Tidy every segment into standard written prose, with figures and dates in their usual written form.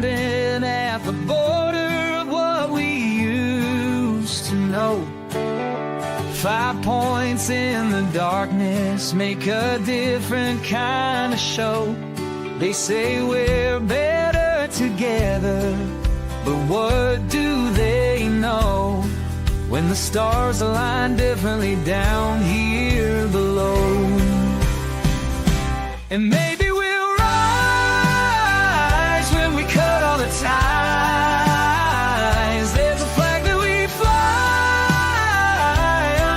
standing at the border of what we used to know. 5 points in the darkness make a different kind of show. They say we're better together, but what do they know when the stars align differently down here below? And maybe we'll rise when we cut all the ties. There's a flag that we fly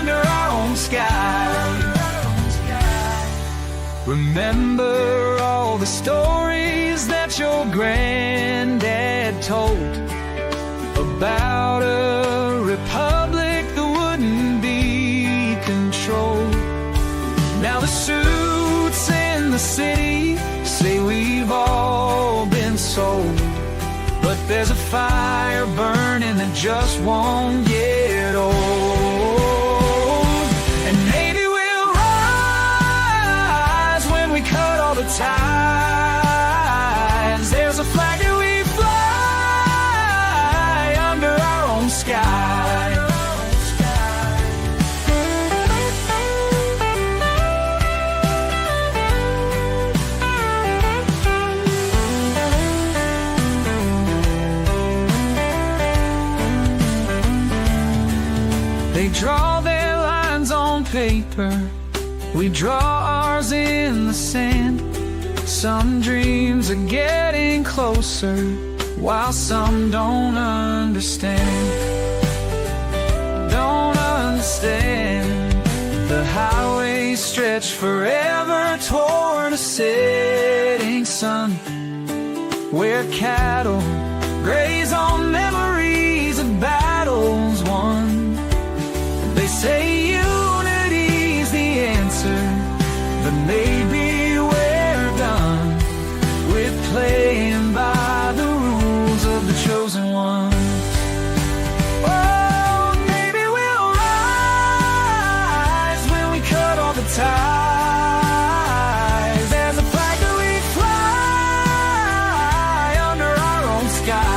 under our own sky. Remember all the stories that your granddad told about a republic that wouldn't be controlled. Now the suits in the city say we've all been sold, but there's a fire burning that just won't get old. And maybe we'll rise when we cut all the ties. There's a flag that we fly under our own sky. They draw their lines on paper, we draw ours in the sand. Some dreams are getting closer, while some don't understand. Don't understand. The highways stretch forever toward a setting sun, where cattle graze on memories of battles won. They say unity's the answer, but maybe we're done with playing by the rules of the chosen one. Oh, maybe we'll rise when we cut all the ties. There's a flag that we fly under our own sky.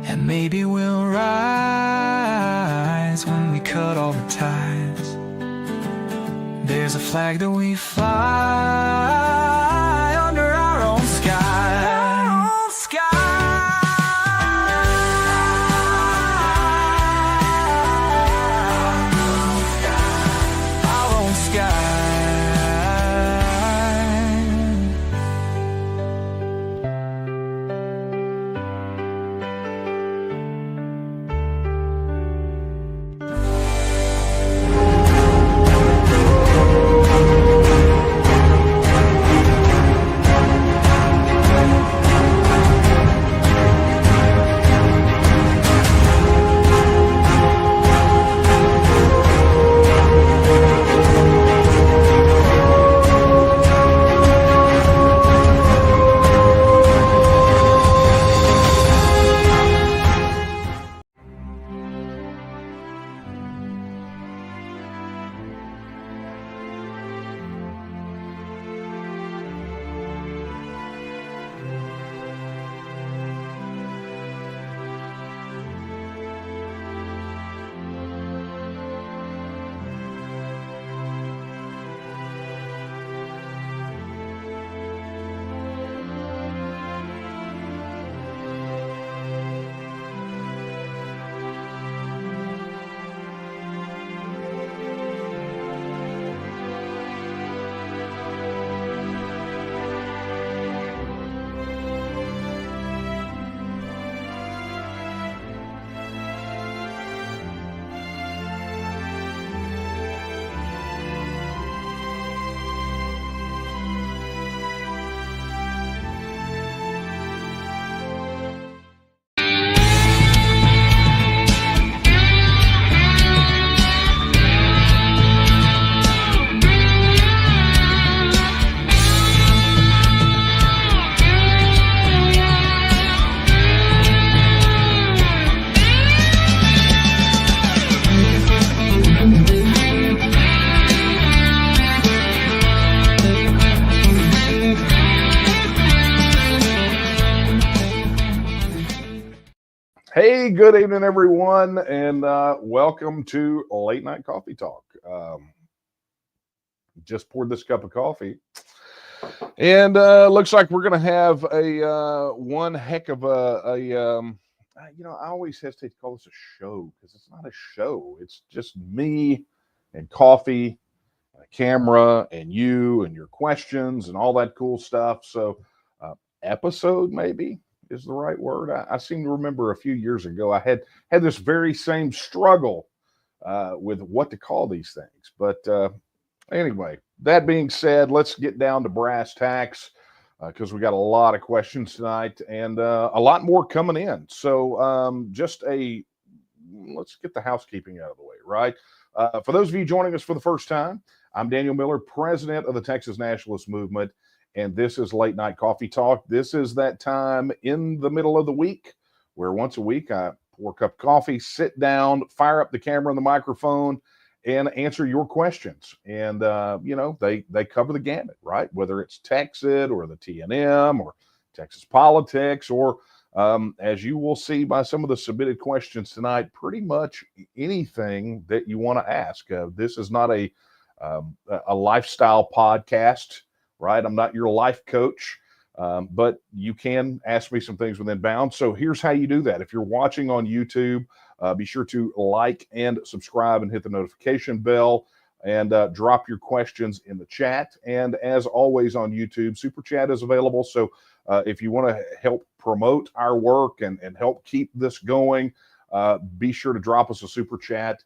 And maybe we'll rise when we cut all the ties. There's a flag that we fly under our own sky. Our own sky. Hey, good evening, everyone, and welcome to Late Night Coffee Talk. Just poured this cup of coffee, and looks like we're going to have a one heck of I always hesitate to call this a show because it's not a show. It's just me and coffee, a camera, and you and your questions and all that cool stuff. So, episode maybe is the right word. I seem to remember a few years ago I had this very same struggle with what to call these things. But anyway, that being said, let's get down to brass tacks because we got a lot of questions tonight and a lot more coming in. So let's get the housekeeping out of the way, right? For those of you joining us for the first time, I'm Daniel Miller, president of the Texas Nationalist Movement, and this is Late Night Coffee Talk. This is that time in the middle of the week where once a week I pour a cup of coffee, sit down, fire up the camera and the microphone, and answer your questions. And they cover the gamut, right? Whether it's TEXIT or the TNM or Texas politics, or as you will see by some of the submitted questions tonight, pretty much anything that you want to ask. This is not a lifestyle podcast, right? I'm not your life coach. But you can ask me some things within bounds. So here's how you do that. If you're watching on YouTube, be sure to like and subscribe and hit the notification bell and drop your questions in the chat. And as always on YouTube, Super Chat is available. So if you want to help promote our work and help keep this going, be sure to drop us a Super Chat.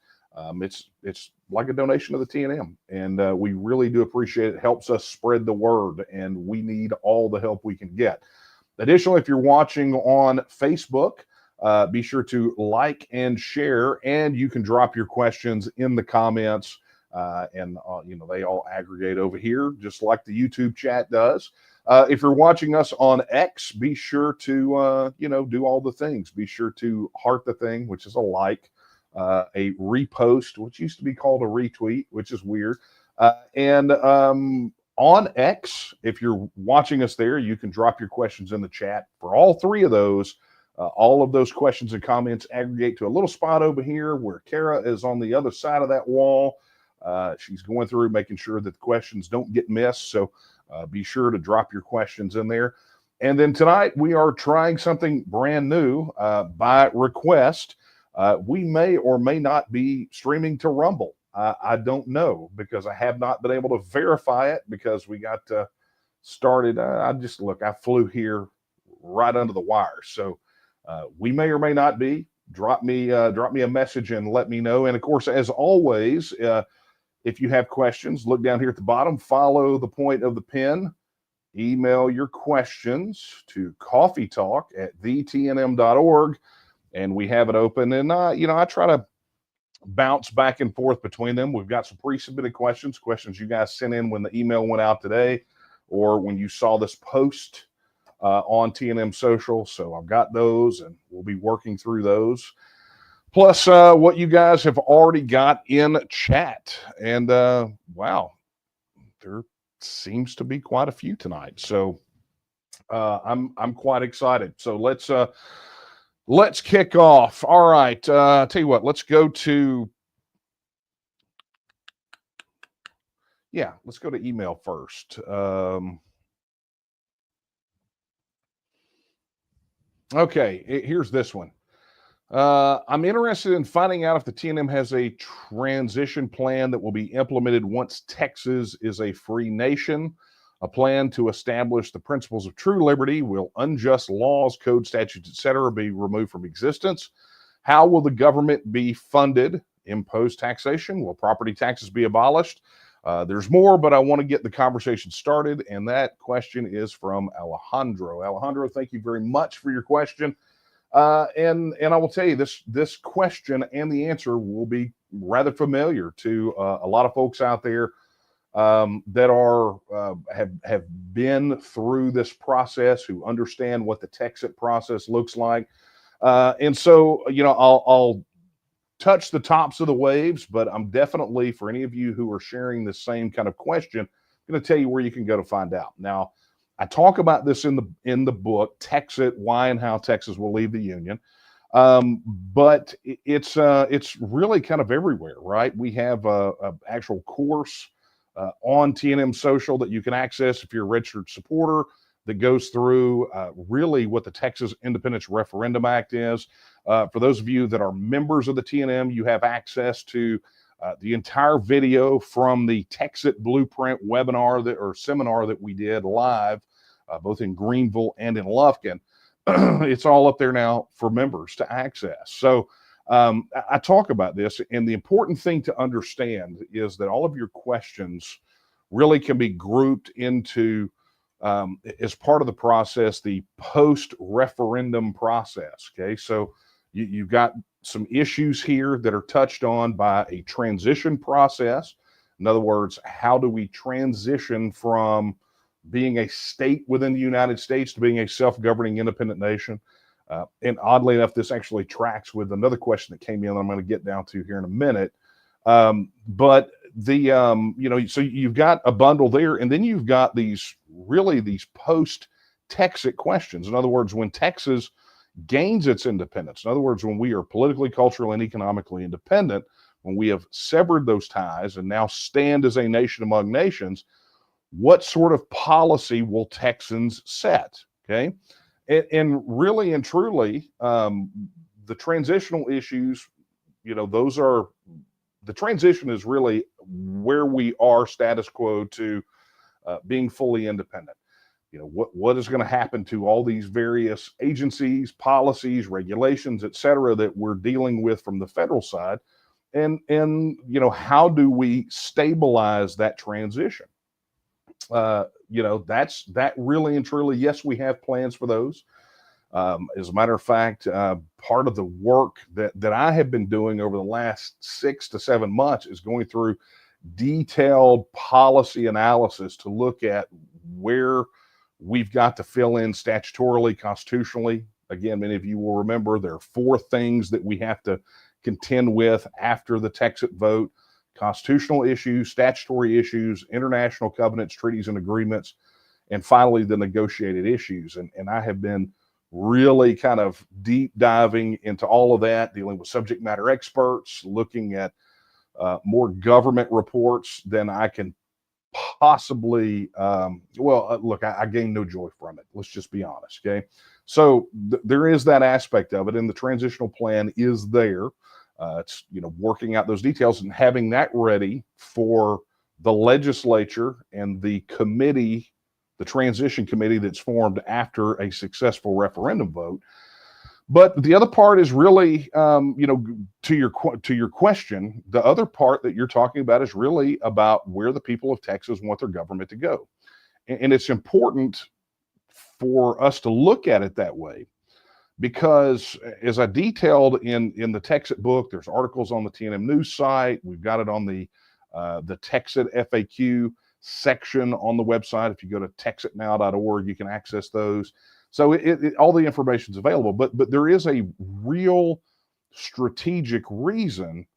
It's like a donation to the TNM, and we really do appreciate it. It helps us spread the word, and we need all the help we can get. Additionally, if you're watching on Facebook, be sure to like and share, and you can drop your questions in the comments, and they all aggregate over here, just like the YouTube chat does. If you're watching us on X, be sure to do all the things. Be sure to heart the thing, which is a like. A repost, which used to be called a retweet, which is weird. And on X, if you're watching us there, you can drop your questions in the chat. For all three of those, all of those questions and comments aggregate to a little spot over here where Kara is on the other side of that wall. She's going through making sure that the questions don't get missed. So be sure to drop your questions in there. And then tonight, we are trying something brand new by request. We may or may not be streaming to Rumble. I don't know because I have not been able to verify it because we got started. I flew here right under the wire. So we may or may not be. Drop me a message and let me know. And of course, as always, if you have questions, look down here at the bottom, follow the point of the pin, email your questions to coffeetalk@thetnm.org. And we have it open. And, I try to bounce back and forth between them. We've got some pre-submitted questions you guys sent in when the email went out today or when you saw this post on TNM Social. So I've got those, and we'll be working through those. Plus what you guys have already got in chat. And, wow, there seems to be quite a few tonight. So I'm quite excited. So let's kick off. All right. Tell you what, let's go to email first. Okay, here's this one. I'm interested in finding out if the TNM has a transition plan that will be implemented once Texas is a free nation. A plan to establish the principles of true liberty. Will unjust laws, code, statutes, etc. be removed from existence? How will the government be funded? Impose taxation? Will property taxes be abolished? There's more, but I want to get the conversation started, and that question is from Alejandro. Alejandro, thank you very much for your question. And I will tell you, this question and the answer will be rather familiar to a lot of folks out there that have been through this process, who understand what the TEXIT process looks like. And so, I'll touch the tops of the waves, but I'm definitely, for any of you who are sharing the same kind of question, I'm going to tell you where you can go to find out. Now, I talk about this in the book, TEXIT, Why and How Texas Will Leave the Union. But it's really kind of everywhere, right? We have a actual course on TNM Social that you can access if you're a registered supporter, that goes through really what the Texas Independence Referendum Act is. For those of you that are members of the TNM, you have access to the entire video from the TEXIT Blueprint webinar or seminar that we did live, both in Greenville and in Lufkin. It's all up there now for members to access. So I talk about this, and the important thing to understand is that all of your questions really can be grouped into, as part of the process, the post-referendum process. Okay, so you've got some issues here that are touched on by a transition process. In other words, how do we transition from being a state within the United States to being a self-governing independent nation? And oddly enough, this actually tracks with another question that came in that I'm going to get down to here in a minute. But so you've got a bundle there, and then you've got these post-Texit questions. In other words, when Texas gains its independence, in other words, when we are politically, culturally, and economically independent, when we have severed those ties and now stand as a nation among nations, what sort of policy will Texans set? Okay. And really and truly, the transitional issues, the transition is really where we are status quo to being fully independent. What is going to happen to all these various agencies, policies, regulations, et cetera, that we're dealing with from the federal side, and how do we stabilize that transition? That really and truly, yes, we have plans for those. As a matter of fact, part of the work that I have been doing over the last 6 to 7 months is going through detailed policy analysis to look at where we've got to fill in statutorily, constitutionally. Again, many of you will remember there are 4 things that we have to contend with after the Texas vote: constitutional issues, statutory issues, international covenants, treaties, and agreements, and finally the negotiated issues. And I have been really kind of deep diving into all of that, dealing with subject matter experts, looking at more government reports than I can possibly, look, I gain no joy from it. Let's just be honest, okay? So there is that aspect of it, and the transitional plan is there. It's, working out those details and having that ready for the legislature and the committee, the transition committee that's formed after a successful referendum vote. But the other part is really, to your question, the other part that you're talking about is really about where the people of Texas want their government to go. And it's important for us to look at it that way, because as I detailed in the TEXIT book, there's articles on the TNM news site. We've got it on the TEXIT FAQ section on the website. If you go to texitnow.org, you can access those. So all the information is available, but there is a real strategic reason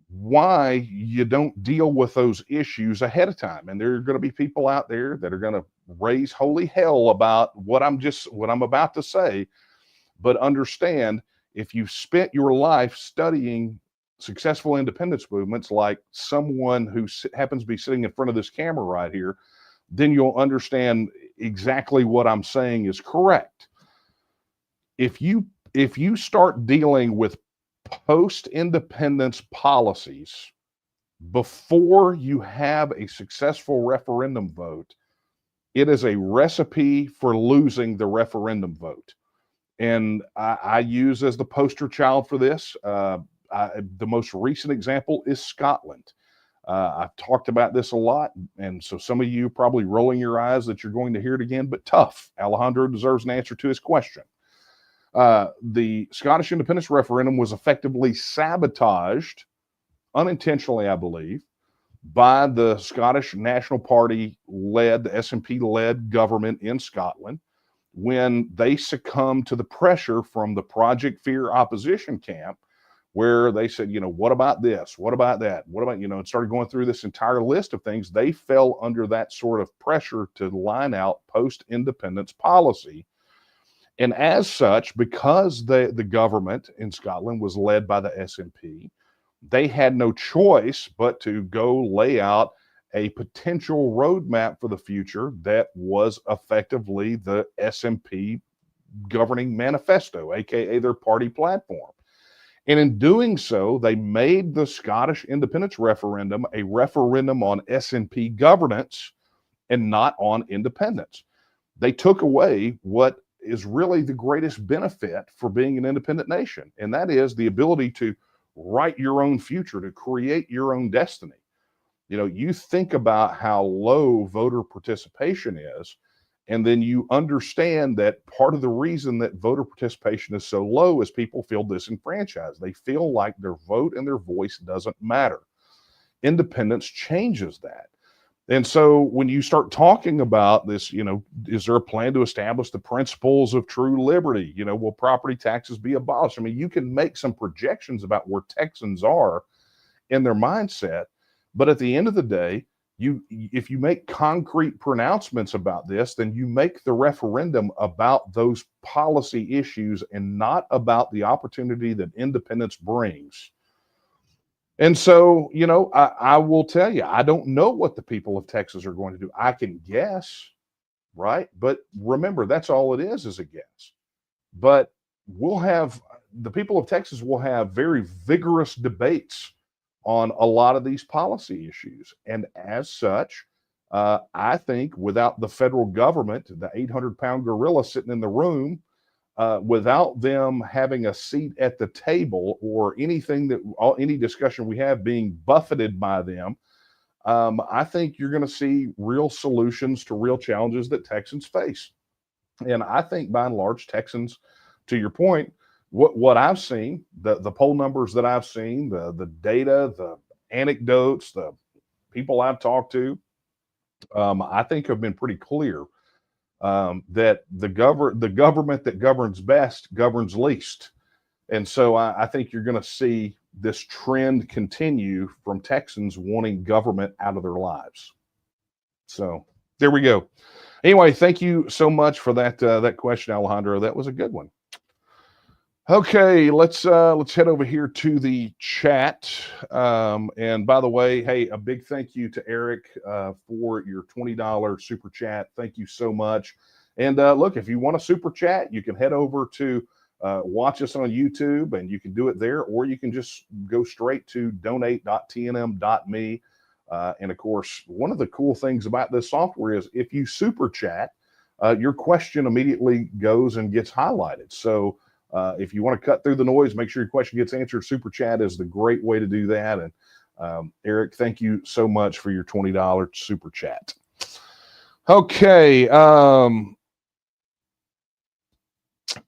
why you don't deal with those issues ahead of time. And there are going to be people out there that are going to raise holy hell about what I'm about to say. But understand, if you've spent your life studying successful independence movements, like someone who happens to be sitting in front of this camera right here, then you'll understand exactly what I'm saying is correct. If you start dealing with post-independence policies before you have a successful referendum vote, it is a recipe for losing the referendum vote. And I use as the poster child for this, the most recent example is Scotland. I've talked about this a lot, and so some of you are probably rolling your eyes that you're going to hear it again, but tough. Alejandro deserves an answer to his question. The Scottish independence referendum was effectively sabotaged, unintentionally, I believe, by the Scottish National Party-led, the SNP-led government in Scotland, when they succumbed to the pressure from the Project Fear opposition camp, where they said, what about this? What about that? What about, and started going through this entire list of things. They fell under that sort of pressure to line out post-independence policy. And as such, because the government in Scotland was led by the SNP, they had no choice but to go lay out a potential roadmap for the future that was effectively the SNP governing manifesto, aka their party platform. And in doing so, they made the Scottish independence referendum a referendum on SNP governance and not on independence. They took away what is really the greatest benefit for being an independent nation, and that is the ability to write your own future, to create your own destiny. You know, you think about how low voter participation is, and then you understand that part of the reason that voter participation is so low is people feel disenfranchised. They feel like their vote and their voice doesn't matter. Independence changes that. And so when you start talking about this, you know, is there a plan to establish the principles of true liberty? You know, will property taxes be abolished? I mean, you can make some projections about where Texans are in their mindset, but at the end of the day, if you make concrete pronouncements about this, then you make the referendum about those policy issues and not about the opportunity that independence brings. And so, you know, I will tell you, I don't know what the people of Texas are going to do. I can guess, right? But remember, that's all it is a guess. But the people of Texas will have very vigorous debates on a lot of these policy issues. And as such, I think without the federal government, the 800-pound gorilla sitting in the room, without them having a seat at the table or any discussion we have being buffeted by them, I think you're going to see real solutions to real challenges that Texans face. And I think by and large, Texans, to your point, what I've seen, the poll numbers that I've seen, the data, the anecdotes, the people I've talked to, I think have been pretty clear that the government that governs best governs least. And so I think you're going to see this trend continue from Texans wanting government out of their lives. So there we go. Anyway, thank you so much for that question, Alejandro. That was a good one. Okay, let's head over here to the chat. And by the way, hey, a big thank you to Eric for your $20 super chat. Thank you so much. And look, if you want a super chat, you can head over to watch us on YouTube, and you can do it there, or you can just go straight to donate.tnm.me. And of course, one of the cool things about this software is if you super chat, your question immediately goes and gets highlighted. So if you want to cut through the noise, make sure your question gets answered. Super chat is the great way to do that. And Eric, thank you so much for your $20 super chat. Okay.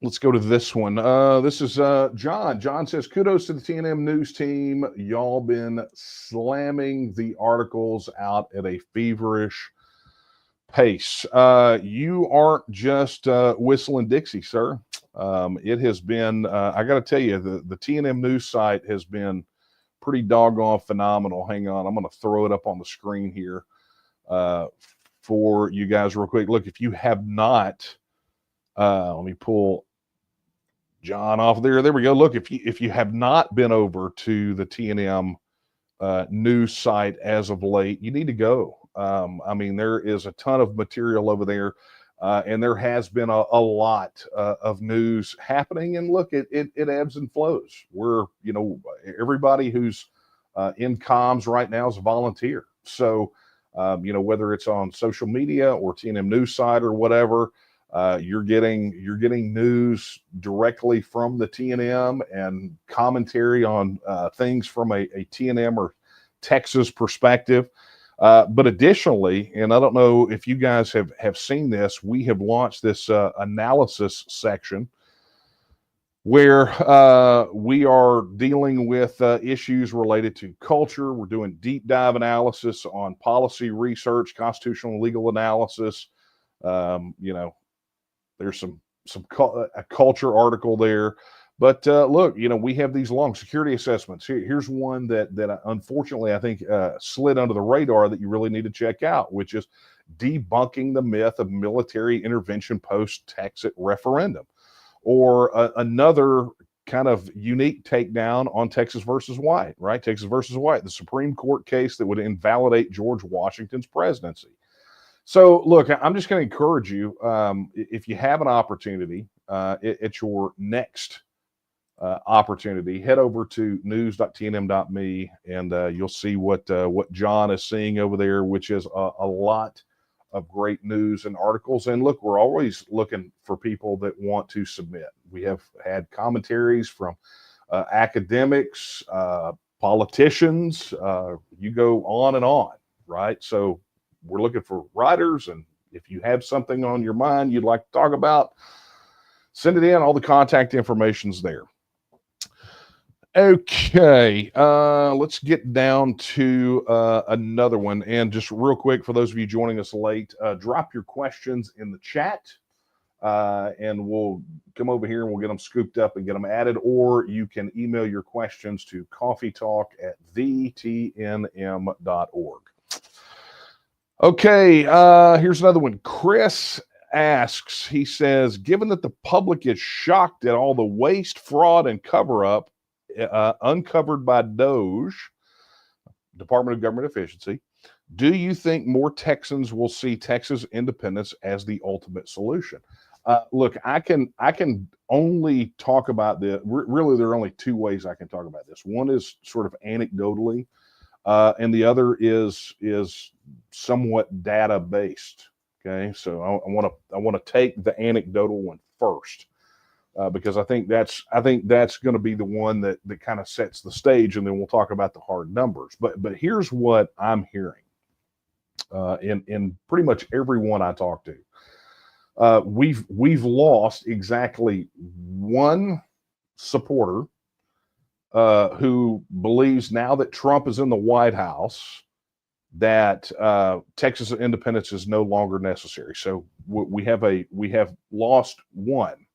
Let's go to this one. This is John. John says, kudos to the TNM news team. Y'all been slamming the articles out at a feverish pace. You aren't just whistling Dixie, sir. It has been, I got to tell you, the TNM news site has been pretty doggone phenomenal. Hang on, I'm going to throw it up on the screen here for you guys real quick. Look, if you have not, let me pull John off there. There we go. Look, if you have not been over to the TNM news site as of late, you need to go. I mean, there is a ton of material over there. And there has been a lot of news happening. And look, it ebbs and flows. Everybody who's in comms right now is a volunteer. So, whether it's on social media or TNM news site or whatever, you're getting news directly from the TNM and commentary on things from a TNM or Texas perspective. But additionally, and I don't know if you guys have seen this, we have launched this analysis section where we are dealing with issues related to culture. We're doing deep dive analysis on policy research, constitutional and legal analysis. There's a culture article there. But look, we have these long security assessments. Here's one that unfortunately I think slid under the radar that you really need to check out, which is debunking the myth of military intervention post-TEXIT referendum. or another kind of unique takedown on Texas versus White, right? Texas versus White, the Supreme Court case that would invalidate George Washington's presidency. So, look, I'm just going to encourage you, if you have an opportunity at your next opportunity, head over to news.tnm.me, and you'll see what John is seeing over there, which is a lot of great news and articles. And look, we're always looking for people that want to submit. We have had commentaries from academics, politicians, you go on and on, right? So we're looking for writers, and if you have something on your mind you'd like to talk about, send it in. All the contact information's there. Okay, let's get down to another one. And just real quick, for those of you joining us late, drop your questions in the chat, and we'll come over here and we'll get them scooped up and get them added. Or you can email your questions to coffeetalk@thetnm.org. Okay, here's another one. Chris asks, he says, given that the public is shocked at all the waste, fraud, and cover-up uncovered by DOJ, Department of Government Efficiency, do you think more Texans will see Texas independence as the ultimate solution? Look, I can only talk about this. Really, there are only two ways I can talk about this. One is sort of anecdotally, and the other is somewhat data based. Okay, so I want to take the anecdotal one first, because I think that's going to be the one that kind of sets the stage, and then we'll talk about the hard numbers. But here's what I'm hearing in pretty much everyone I talk to. We've lost exactly one supporter who believes now that Trump is in the White House that Texas independence is no longer necessary. So we have lost one,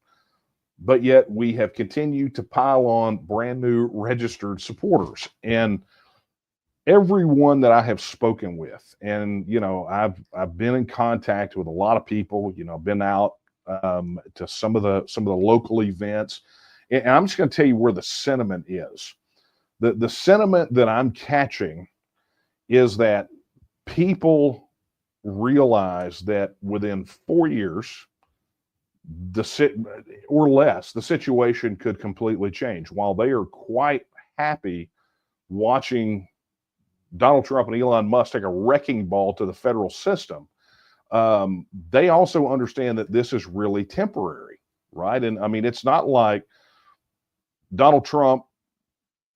but yet we have continued to pile on brand new registered supporters. And everyone that I have spoken with, and I've been in contact with a lot of people. I've been out to some of the local events, and I'm just going to tell you where the sentiment is. The sentiment that I'm catching is that people realize that within 4 years, the situation could completely change. While they are quite happy watching Donald Trump and Elon Musk take a wrecking ball to the federal system, they also understand that this is really temporary, right? And I mean, it's not like Donald Trump,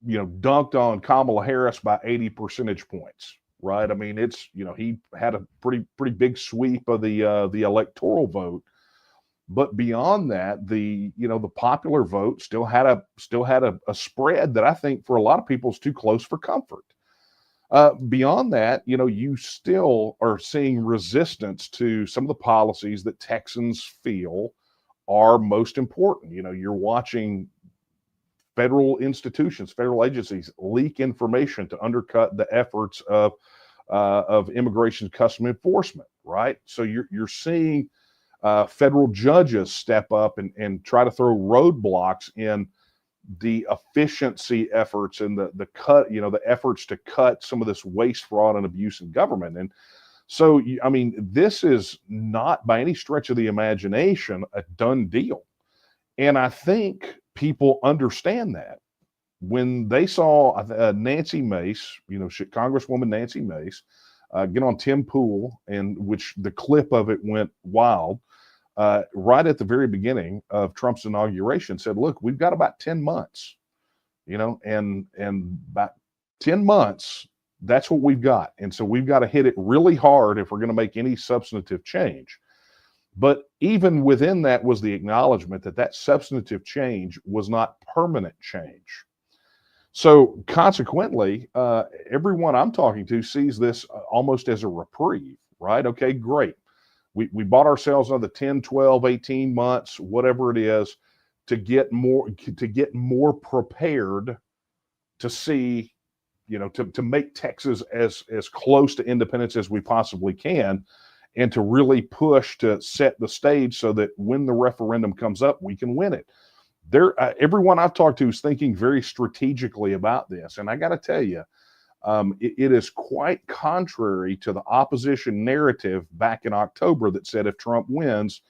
dunked on Kamala Harris by 80 percentage points, right? I mean, it's, he had a pretty big sweep of the electoral vote. But beyond that, the popular vote still had a spread that I think for a lot of people is too close for comfort. Beyond that, you still are seeing resistance to some of the policies that Texans feel are most important. You're watching federal institutions, federal agencies leak information to undercut the efforts of immigration custom enforcement, right? So you're seeing federal judges step up and try to throw roadblocks in the efficiency efforts and the efforts to cut some of this waste, fraud, and abuse in government. And so, I mean, this is not by any stretch of the imagination a done deal. And I think people understand that. When they saw Nancy Mace, Congresswoman Nancy Mace, get on Tim Pool, and which the clip of it went wild, right at the very beginning of Trump's inauguration, said, look, we've got about 10 months, and about 10 months, that's what we've got. And so we've got to hit it really hard if we're going to make any substantive change. But even within that was the acknowledgement that substantive change was not permanent change. So consequently, everyone I'm talking to sees this almost as a reprieve, right? Okay, great. We bought ourselves another 10, 12, 18 months, whatever it is, to get more prepared to see, to make Texas as close to independence as we possibly can. and to really push to set the stage so that when the referendum comes up, we can win it. Everyone I've talked to is thinking very strategically about this. And I got to tell you, it is quite contrary to the opposition narrative back in October that said if Trump wins,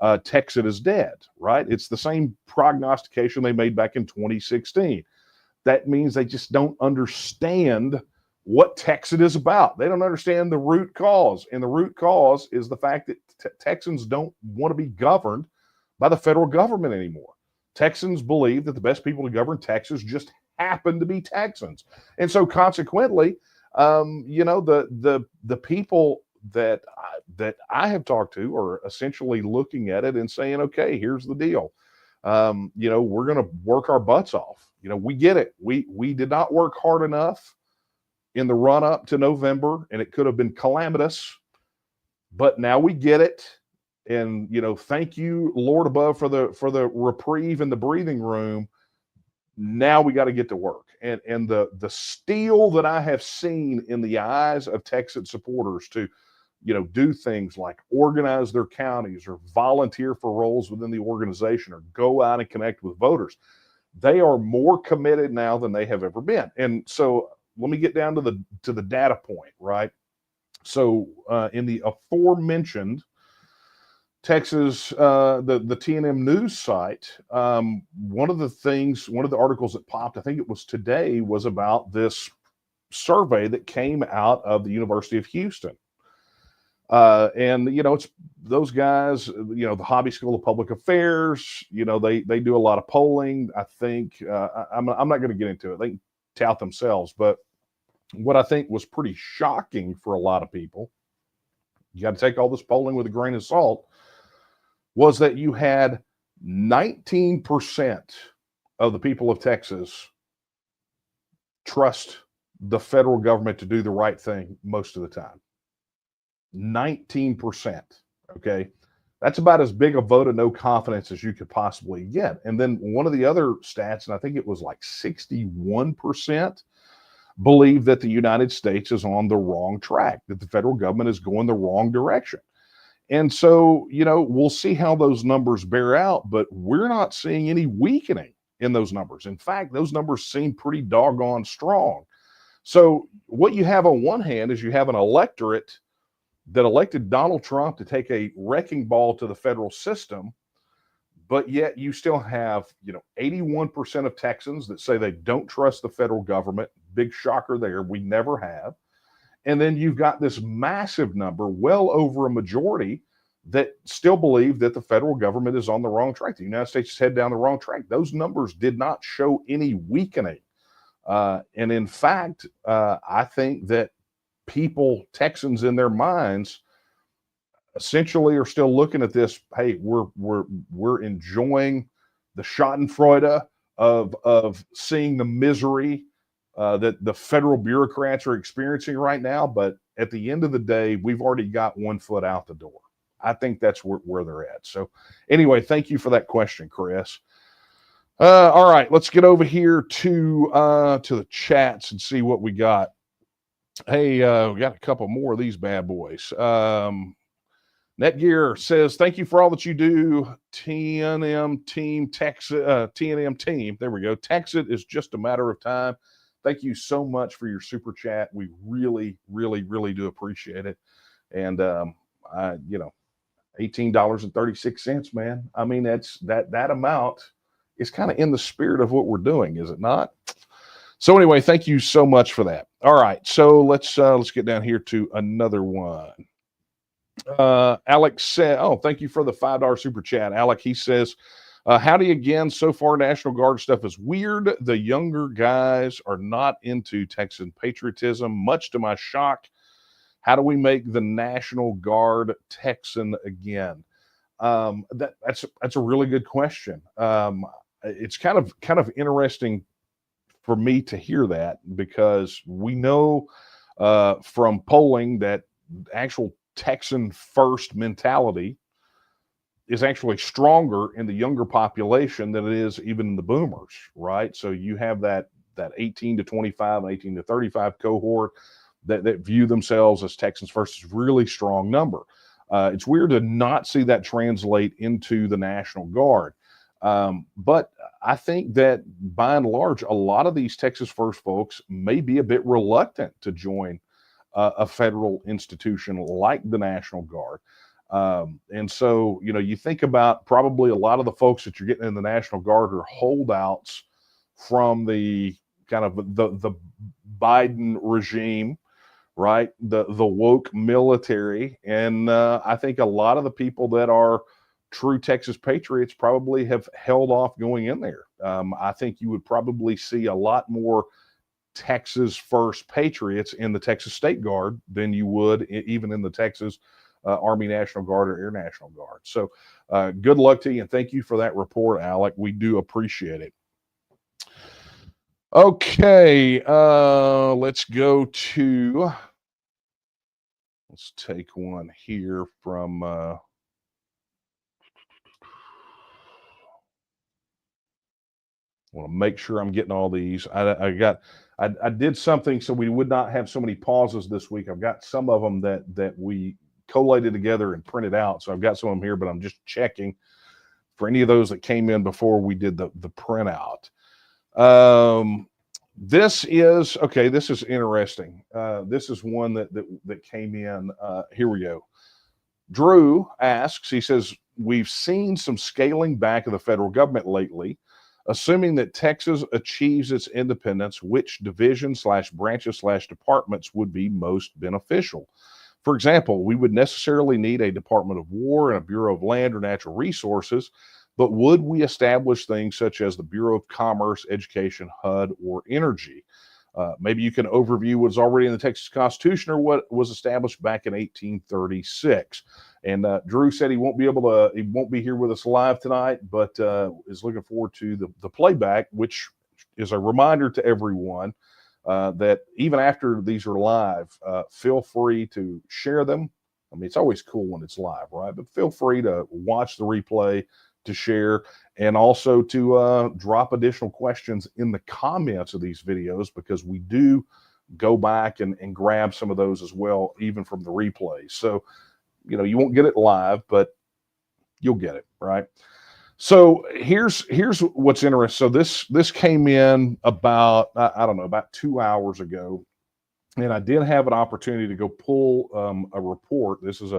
TEXIT is dead, right? It's the same prognostication they made back in 2016. That means they just don't understand what TEXIT is about. They don't understand the root cause. And the root cause is the fact that Texans don't want to be governed by the federal government anymore. Texans believe that the best people to govern Texas just happen to be Texans. And so consequently, the people that I have talked to are essentially looking at it and saying, okay, here's the deal. We're going to work our butts off. We get it. We did not work hard enough in the run up to November, and it could have been calamitous, but now we get it. And, thank you, Lord above, for the reprieve in the breathing room. Now we got to get to work. And the steel that I have seen in the eyes of Texas supporters to, do things like organize their counties or volunteer for roles within the organization or go out and connect with voters. They are more committed now than they have ever been. And so let me get down to the data point, right? So in the aforementioned Texas, the TNM news site, one of the articles that popped, I think it was today, was about this survey that came out of the University of Houston. And it's those guys, the Hobby School of Public Affairs, they do a lot of polling. I think, I'm not going to get into it. They can tout themselves, but what I think was pretty shocking for a lot of people, you got to take all this polling with a grain of salt, was that you had 19% of the people of Texas trust the federal government to do the right thing most of the time. 19%. Okay. That's about as big a vote of no confidence as you could possibly get. And then one of the other stats, and I think it was like 61%, believe that the United States is on the wrong track, that the federal government is going the wrong direction. And so, we'll see how those numbers bear out, but we're not seeing any weakening in those numbers. In fact, those numbers seem pretty doggone strong. So what you have on one hand is you have an electorate that elected Donald Trump to take a wrecking ball to the federal system, but yet you still have, 81% of Texans that say they don't trust the federal government. Big shocker there. We never have. And then you've got this massive number, well over a majority, that still believe that the federal government is on the wrong track. The United States is headed down the wrong track. Those numbers did not show any weakening. And in fact, I think that Texans in their minds, essentially are still looking at this. Hey, we're enjoying the Schadenfreude of seeing the misery that the federal bureaucrats are experiencing right now. But at the end of the day, we've already got one foot out the door. I think that's where they're at. So anyway, thank you for that question, Chris. All right, let's get over here to the chats and see what we got. Hey, we got a couple more of these bad boys. Netgear says, thank you for all that you do. TNM team, TNM team. There we go. TEXIT is just a matter of time. Thank you so much for your super chat. We really, really, really do appreciate it. And $18.36, man. I mean, that amount is kind of in the spirit of what we're doing, is it not? So anyway, thank you so much for that. All right, so let's get down here to another one. Alex said, oh, thank you for the $5 super chat. Alec, he says, howdy again. So far, National Guard stuff is weird. The younger guys are not into Texan patriotism, much to my shock. How do we make the National Guard Texan again? That's a really good question. It's kind of interesting for me to hear that, because we know from polling that actual Texan first mentality is actually stronger in the younger population than it is even in the boomers, right? So you have that 18 to 25 and 18 to 35 cohort that view themselves as Texans first is really strong number. It's weird to not see that translate into the National Guard. But I think that by and large, a lot of these Texas First folks may be a bit reluctant to join a federal institution like the National Guard. And so, you think about probably a lot of the folks that you're getting in the National Guard are holdouts from the kind of the Biden regime, right? The woke military. And I think a lot of the people that are true Texas patriots probably have held off going in there. I think you would probably see a lot more Texas First patriots in the Texas State Guard than you would even in the Texas Army National Guard or Air National Guard. So good luck to you, and thank you for that report, Alec. We do appreciate it. Okay, let's take one here from I want to make sure I'm getting all these. I did something so we would not have so many pauses this week. I've got some of them that we collated together and printed out. So I've got some of them here, but I'm just checking for any of those that came in before we did the printout. This is interesting. This is one that came in. Here we go. Drew asks, he says, we've seen some scaling back of the federal government lately. Assuming that Texas achieves its independence, which division/branches/departments would be most beneficial? For example, we would necessarily need a Department of War and a Bureau of Land or Natural Resources, but would we establish things such as the Bureau of Commerce, Education, HUD, or Energy? Maybe you can overview what's already in the Texas Constitution or what was established back in 1836. And Drew said he won't be here with us live tonight, but is looking forward to the playback, which is a reminder to everyone that even after these are live, feel free to share them. I mean, it's always cool when it's live, right? But feel free to watch the replay, to share, and also to drop additional questions in the comments of these videos, because we do go back and grab some of those as well, even from the replays. So, you won't get it live, but you'll get it, right? So here's what's interesting. So this came in about, I don't know, about 2 hours ago, and I did have an opportunity to go pull a report. This is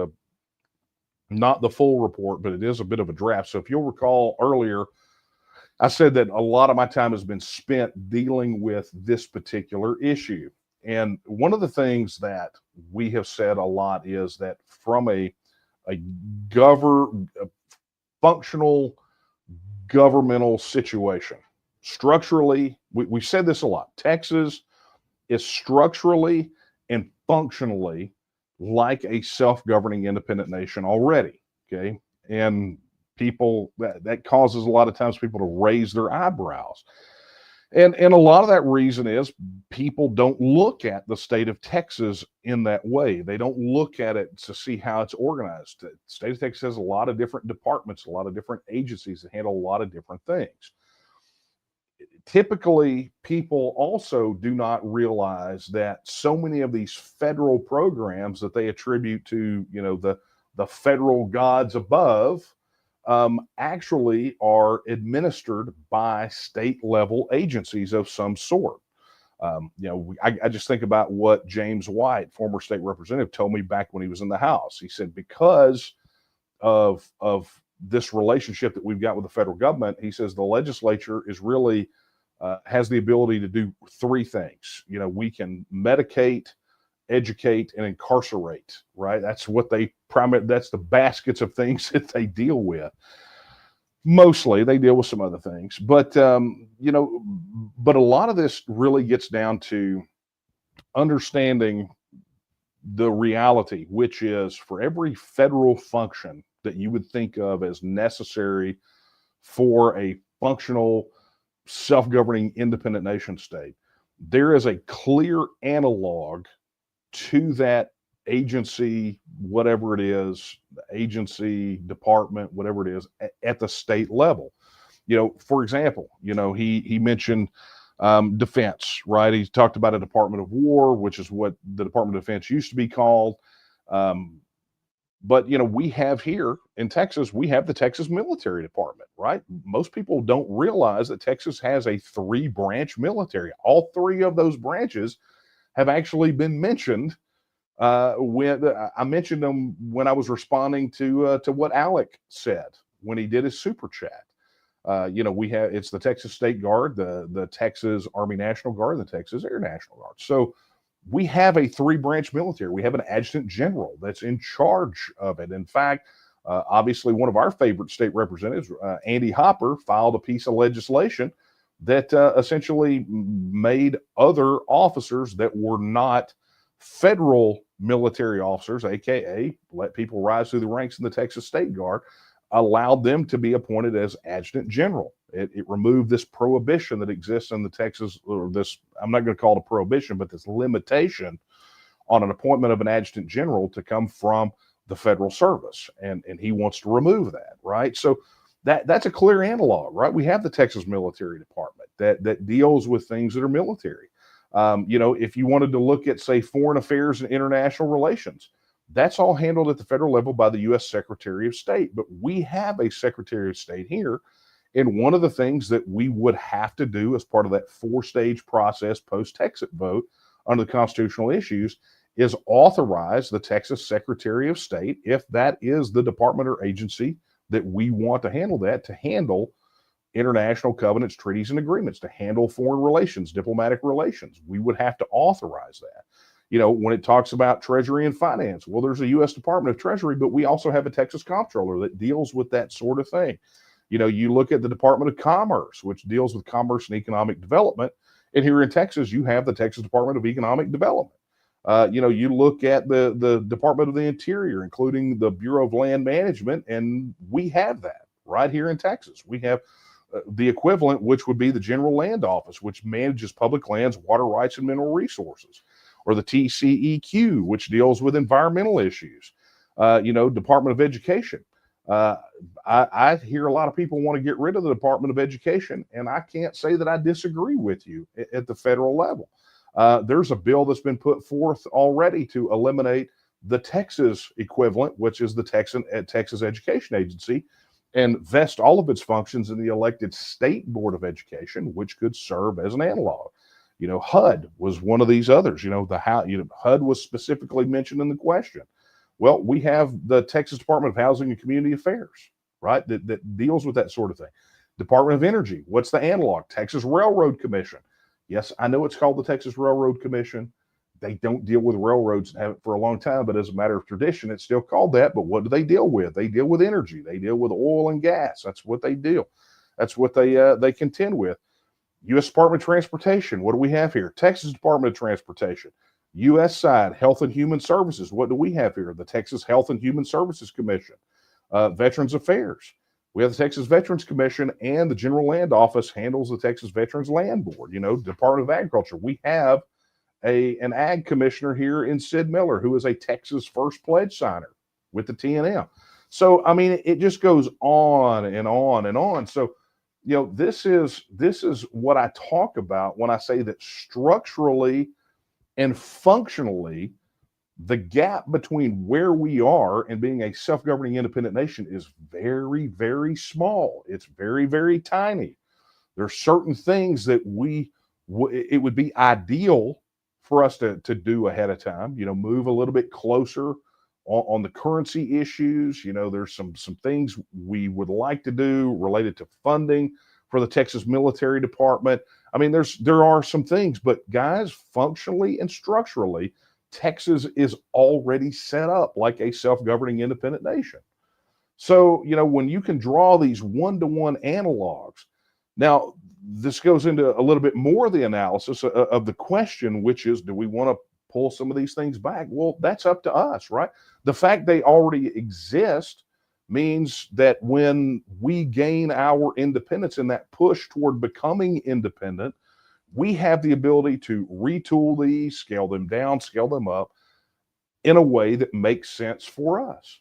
not the full report, but it is a bit of a draft. So if you'll recall earlier, I said that a lot of my time has been spent dealing with this particular issue. And one of the things that we have said a lot is that from a functional governmental situation, structurally, we've said this a lot. Texas is structurally and functionally like a self-governing independent nation already, okay? And people, that causes a lot of times people to raise their eyebrows. And a lot of that reason is people don't look at the state of Texas in that way. They don't look at it to see how it's organized. The state of Texas has a lot of different departments, a lot of different agencies that handle a lot of different things. Typically, people also do not realize that so many of these federal programs that they attribute to, the federal gods above, actually are administered by state level agencies of some sort. I just think about what James White, former state representative, told me back when he was in the House. He said, because of this relationship that we've got with the federal government, he says the legislature is really has the ability to do three things. We can medicate, educate, and incarcerate, right? That's what that's the baskets of things that they deal with. Mostly they deal with some other things, but but a lot of this really gets down to understanding the reality, which is for every federal function that you would think of as necessary for a functional self-governing independent nation state, there is a clear analog to that agency, whatever it is, agency, department, whatever it is, at the state level. For example, he mentioned defense, right? He talked about a Department of War, which is what the Department of Defense used to be called. But, we have here in Texas, we have the Texas Military Department, right? Most people don't realize that Texas has a 3-branch military. All 3 of those branches have actually been mentioned. When I mentioned them when I was responding to what Alec said when he did his super chat. It's the Texas State Guard, the Texas Army National Guard, and the Texas Air National Guard. So we have a 3-branch military. We have an adjutant general that's in charge of it. In fact, obviously, one of our favorite state representatives, Andy Hopper, filed a piece of legislation that essentially made other officers that were not federal military officers, aka let people rise through the ranks in the Texas State Guard, allowed them to be appointed as adjutant general. It removed this prohibition that exists in the Texas, or this, I'm not going to call it a prohibition, but this limitation on an appointment of an adjutant general to come from the federal service. And he wants to remove that, right? So that's a clear analog, right? We have the Texas Military Department that deals with things that are military. If you wanted to look at, say, foreign affairs and international relations, that's all handled at the federal level by the U.S. Secretary of State. But we have a Secretary of State here. And one of the things that we would have to do as part of that 4-stage process post-TEXIT vote under the constitutional issues is authorize the Texas Secretary of State, if that is the department or agency that we want to handle that, to handle international covenants, treaties, and agreements, to handle foreign relations, diplomatic relations. We would have to authorize that. When it talks about Treasury and Finance, well, there's a U.S. Department of Treasury, but we also have a Texas Comptroller that deals with that sort of thing. You look at the Department of Commerce, which deals with commerce and economic development. And here in Texas, you have the Texas Department of Economic Development. You look at the Department of the Interior, including the Bureau of Land Management, and we have that right here in Texas. We have the equivalent, which would be the General Land Office, which manages public lands, water rights, and mineral resources, or the TCEQ, which deals with environmental issues. Department of Education. I hear a lot of people want to get rid of the Department of Education, and I can't say that I disagree with you at the federal level. There's a bill that's been put forth already to eliminate the Texas equivalent, which is the Texas Education Agency, and vest all of its functions in the elected State Board of Education, which could serve as an analog. HUD was one of these others. HUD was specifically mentioned in the question. Well, we have the Texas Department of Housing and Community Affairs, right, that deals with that sort of thing. Department of Energy, what's the analog? Texas Railroad Commission. Yes, I know it's called the Texas Railroad Commission. They don't deal with railroads and haven't for a long time, but as a matter of tradition, it's still called that. But what do they deal with? They deal with energy. They deal with oil and gas. That's what they deal. That's what they contend with. U.S. Department of Transportation. What do we have here? Texas Department of Transportation. U.S. side, Health and Human Services. What do we have here? The Texas Health and Human Services Commission. Veterans Affairs. We have the Texas Veterans Commission, and the General Land Office handles the Texas Veterans Land Board. Department of Agriculture. We have an ag commissioner here in Sid Miller, who is a Texas First Pledge signer with the TNM. So, it just goes on and on and on. So, this is what I talk about when I say that structurally and functionally, the gap between where we are and being a self-governing independent nation is very, very small. It's very, very tiny. There are certain things that it would be ideal for us to do ahead of time, move a little bit closer on the currency issues. There's some things we would like to do related to funding for the Texas Military Department. There are some things, but guys, functionally and structurally, Texas is already set up like a self-governing independent nation. So, when you can draw these one-to-one analogs, now this goes into a little bit more of the analysis of the question, which is, do we want to pull some of these things back? Well, that's up to us, right? The fact they already exist means that when we gain our independence in that push toward becoming independent, we have the ability to retool these, scale them down, scale them up in a way that makes sense for us.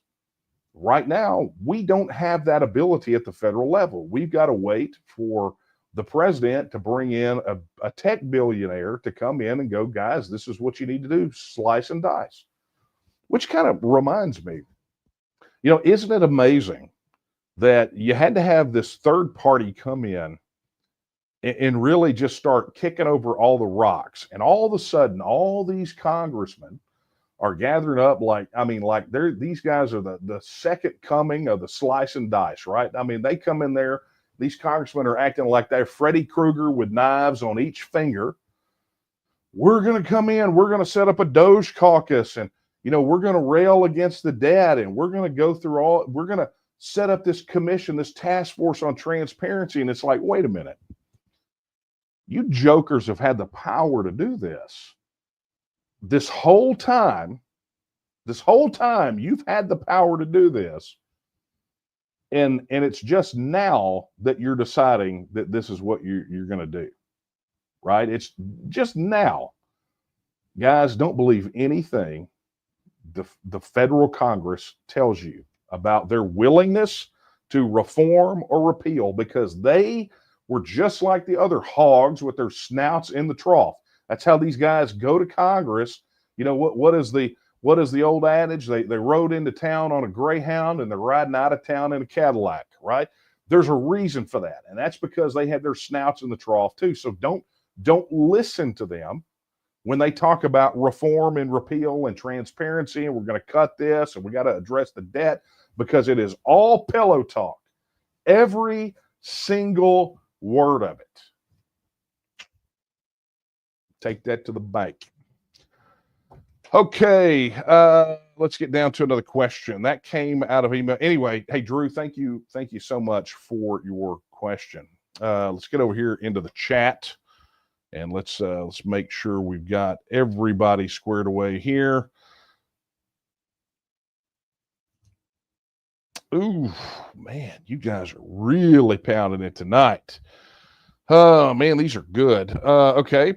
Right now, we don't have that ability at the federal level. We've got to wait for the president to bring in a tech billionaire to come in and go, guys, this is what you need to do, slice and dice. Which kind of reminds me, Isn't it amazing that you had to have this third party come in and really just start kicking over all the rocks, and all of a sudden, all these congressmen are gathering up like these guys are the second coming of the slice and dice, right? I mean, they come in there, these congressmen are acting like they're Freddy Krueger with knives on each finger. We're going to come in, we're going to set up a Doge caucus, and we're going to rail against the debt, and we're going to go through we're going to set up this commission, this task force on transparency. And it's like, wait a minute, you jokers have had the power to do this. This whole time, you've had the power to do this. And it's just now that you're deciding that this is what you're going to do, right? It's just now. Guys, don't believe anything the federal Congress tells you about their willingness to reform or repeal, because they were just like the other hogs with their snouts in the trough. That's how these guys go to Congress. What is the old adage? They rode into town on a Greyhound and they're riding out of town in a Cadillac, right? There's a reason for that, and that's because they had their snouts in the trough too. So don't listen to them when they talk about reform and repeal and transparency, and we're going to cut this and we got to address the debt, because it is all pillow talk. Every single word of it. Take that to the bank. Okay, let's get down to another question that came out of email. Anyway, hey Drew, thank you so much for your question. Let's get over here into the chat, and let's make sure we've got everybody squared away here. Ooh, man, you guys are really pounding it tonight. Oh man, these are good. Okay.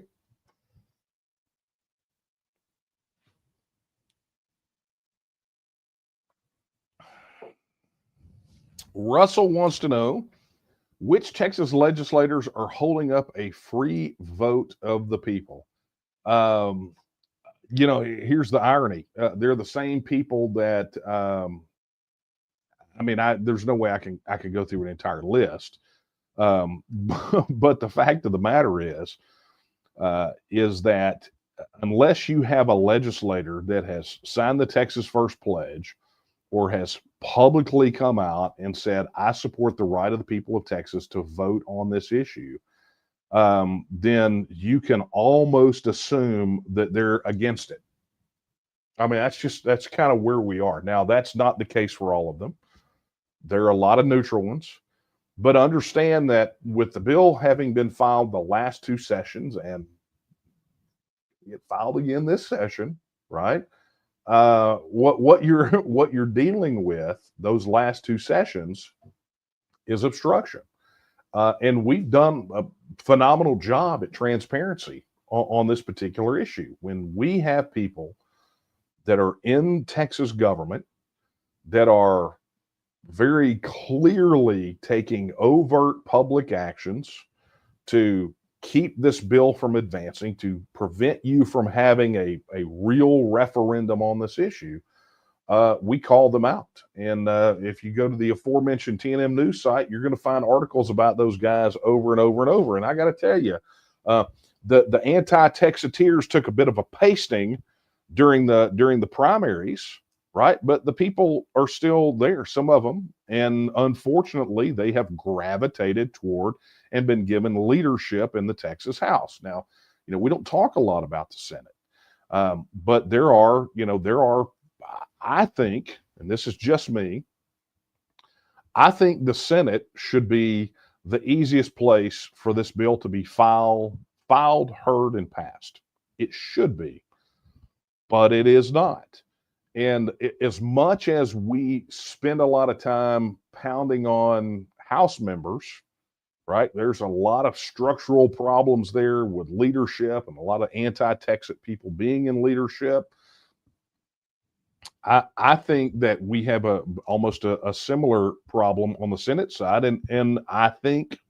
Russell wants to know which Texas legislators are holding up a free vote of the people. Here's the irony. They're the same people that, there's no way I could go through an entire list. But the fact of the matter is that unless you have a legislator that has signed the Texas First Pledge or has publicly come out and said, I support the right of the people of Texas to vote on this issue, then you can almost assume that they're against it. That's kind of where we are. Now, that's not the case for all of them. There are a lot of neutral ones, but understand that with the bill having been filed the last two sessions and it filed again this session, right? What you're dealing with those last two sessions is obstruction, and we've done a phenomenal job at transparency on this particular issue. When we have people that are in Texas government that are very clearly taking overt public actions to keep this bill from advancing, to prevent you from having a real referendum on this issue, we call them out. And if you go to the aforementioned TNM news site, you're going to find articles about those guys over and over and over. And I got to tell you, the anti-Texiteers took a bit of a pasting during the primaries, right? But the people are still there, some of them, and unfortunately, they have gravitated toward and been given leadership in the Texas House. Now, we don't talk a lot about the Senate, but there are, I think, and this is just me, I think the Senate should be the easiest place for this bill to be filed, heard, and passed. It should be, but it is not. And as much as we spend a lot of time pounding on House members, right, there's a lot of structural problems there with leadership and a lot of anti-Texit people being in leadership. I think that we have almost a similar problem on the Senate side, and I think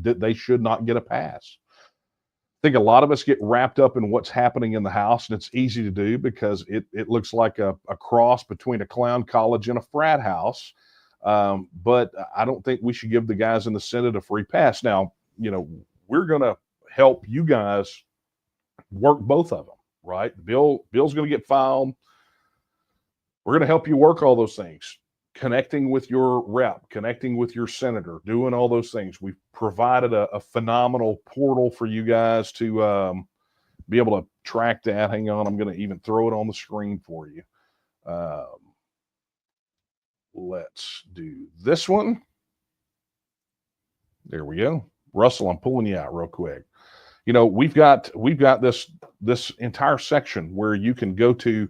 that they should not get a pass. think a lot of us get wrapped up in what's happening in the House, and it's easy to do because it looks like a cross between a clown college and a frat house. But I don't think we should give the guys in the Senate a free pass. Now, we're going to help you guys work both of them, right? Bill's going to get filed. We're going to help you work all those things, connecting with your rep, connecting with your senator, doing all those things. We've provided a phenomenal portal for you guys to be able to track that. Hang on, I'm going to even throw it on the screen for you. Let's do this one. There we go. Russell, I'm pulling you out real quick. We've got this entire section where you can go to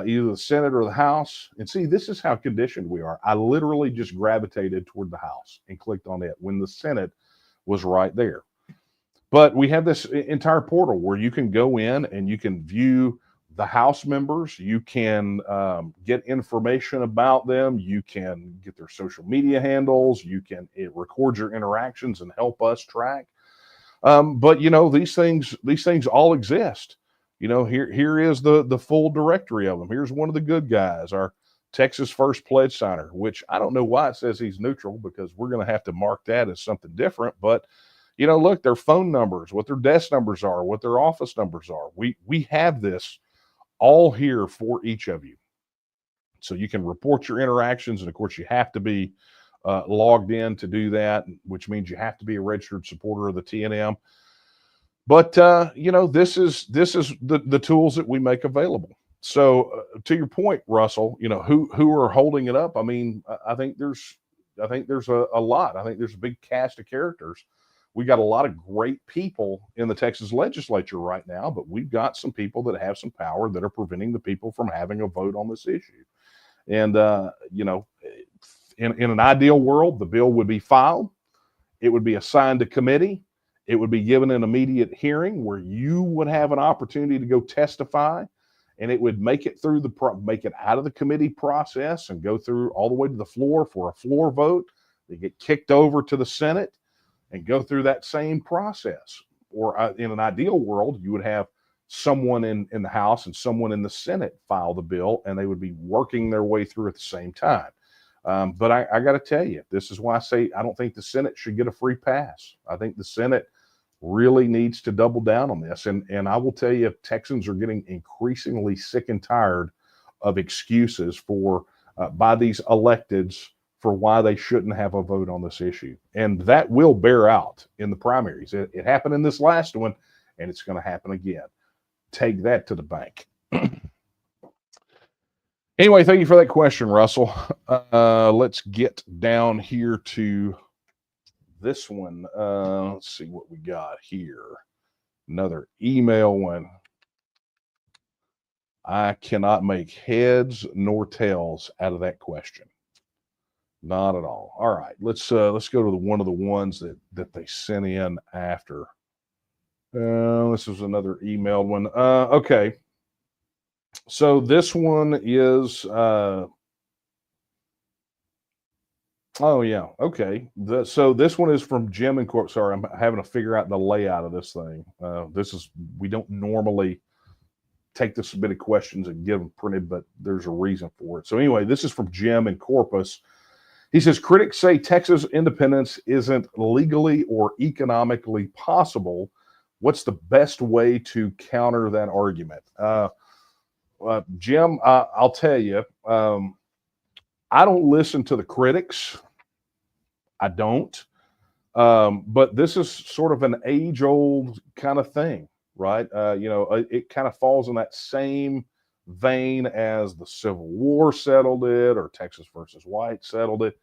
either the Senate or the House and see. This is how conditioned we are. I literally just gravitated toward the House and clicked on it when the Senate was right there. But we have this entire portal where you can go in and you can view the House members. You can get information about them. You can get their social media handles. You can record your interactions and help us track. But these things all exist. Here is the full directory of them. Here's one of the good guys, our Texas First Pledge signer, which I don't know why it says he's neutral, because we're going to have to mark that as something different. But look, their phone numbers, what their desk numbers are, what their office numbers are. We have this all here for each of you, so you can report your interactions. And of course, you have to be logged in to do that, which means you have to be a registered supporter of the TNM. But this is the tools that we make available. So to your point, Russell, who are holding it up? I mean, I think there's a lot. I think there's a big cast of characters. We got a lot of great people in the Texas legislature right now, but we've got some people that have some power that are preventing the people from having a vote on this issue. And in an ideal world, the bill would be filed. It would be assigned to committee. It would be given an immediate hearing where you would have an opportunity to go testify, and it would make it through make it out of the committee process and go through all the way to the floor for a floor vote. They get kicked over to the Senate and go through that same process. Or in an ideal world, you would have someone in the House and someone in the Senate file the bill, and they would be working their way through at the same time. But I got to tell you, this is why I say I don't think the Senate should get a free pass. I think the Senate really needs to double down on this. And I will tell you, Texans are getting increasingly sick and tired of excuses by these electeds for why they shouldn't have a vote on this issue. And that will bear out in the primaries. It happened in this last one, and it's going to happen again. Take that to the bank. Anyway, thank you for that question, Russell. Let's get down here to this one. Let's see what we got here. Another email one. I cannot make heads nor tails out of that question. Not at all. All right, let's go to one of the ones that they sent in after. This is another emailed one. Okay. So this one is, oh yeah, okay. So this one is from Jim and Corp. Sorry, I'm having to figure out the layout of this thing. We don't normally take this bit of questions and get them printed, but there's a reason for it. So anyway, this is from Jim in Corpus. He says, critics say Texas independence isn't legally or economically possible. What's the best way to counter that argument? Jim, I'll tell you, I don't listen to the critics. I don't. But this is sort of an age-old kind of thing, right? It kind of falls in that same vein as the Civil War settled it, or Texas versus White settled it.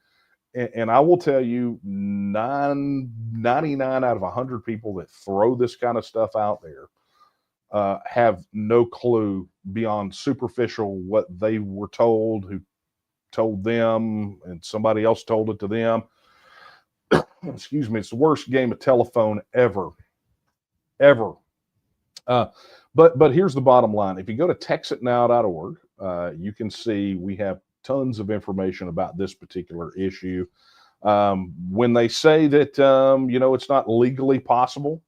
And I will tell you, 99 out of 100 people that throw this kind of stuff out there have no clue beyond superficial what they were told, who told them, and somebody else told it to them. Excuse me. It's the worst game of telephone ever. But here's the bottom line. If you go to TEXITnow.org, you can see we have tons of information about this particular issue. When they say that, it's not legally possible,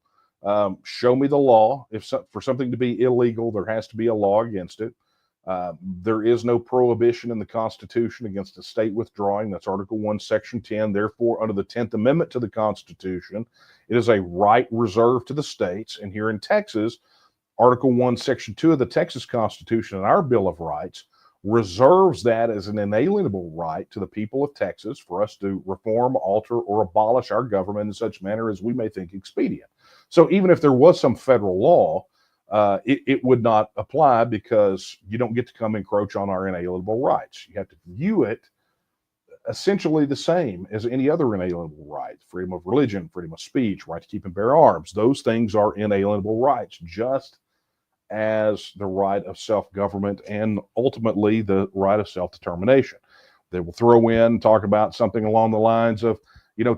Show me the law. For something to be illegal, there has to be a law against it. There is no prohibition in the Constitution against a state withdrawing. That's Article 1, Section 10. Therefore, under the 10th Amendment to the Constitution, it is a right reserved to the states. And here in Texas, Article 1, Section 2 of the Texas Constitution and our Bill of Rights reserves that as an inalienable right to the people of Texas for us to reform, alter, or abolish our government in such manner as we may think expedient. So even if there was some federal law, it would not apply because you don't get to come encroach on our inalienable rights. You have to view it essentially the same as any other inalienable right: freedom of religion, freedom of speech, right to keep and bear arms. Those things are inalienable rights, just as the right of self-government and ultimately the right of self-determination. They will throw in, talk about something along the lines of,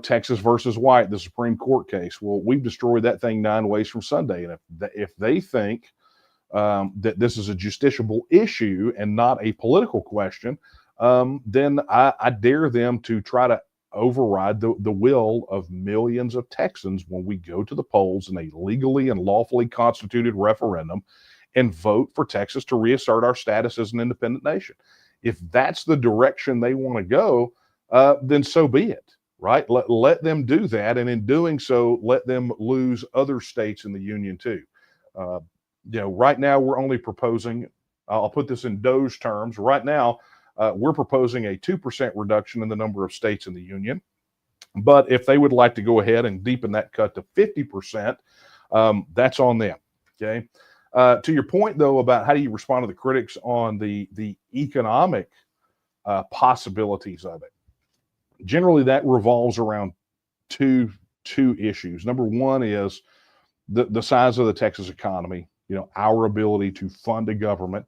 Texas versus White, the Supreme Court case. Well, we've destroyed that thing 9 ways from Sunday. And if they think that this is a justiciable issue and not a political question, then I dare them to try to override the will of millions of Texans when we go to the polls in a legally and lawfully constituted referendum and vote for Texas to reassert our status as an independent nation. If that's the direction they want to go, then so be it, right? Let them do that. And in doing so, let them lose other states in the union too. Right now we're only proposing, I'll put this in Doge terms, right now we're proposing a 2% reduction in the number of states in the union. But if they would like to go ahead and deepen that cut to 50%, that's on them, okay? To your point, though, about how do you respond to the critics on the economic possibilities of it, generally that revolves around two issues. Number one is the size of the Texas economy, our ability to fund a government,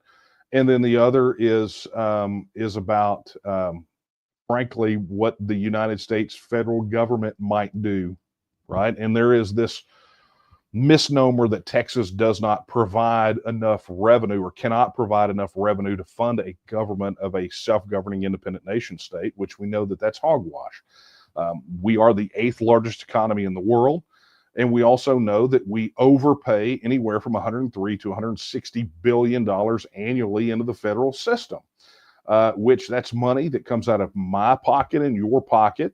and then the other is about frankly what the United States federal government might do, right? And there is this misnomer that Texas does not provide enough revenue or cannot provide enough revenue to fund a government of a self-governing independent nation state, which we know that that's hogwash. We are the 8th largest economy in the world, and we also know that we overpay anywhere from $103 to $160 billion annually into the federal system, which that's money that comes out of my pocket and your pocket,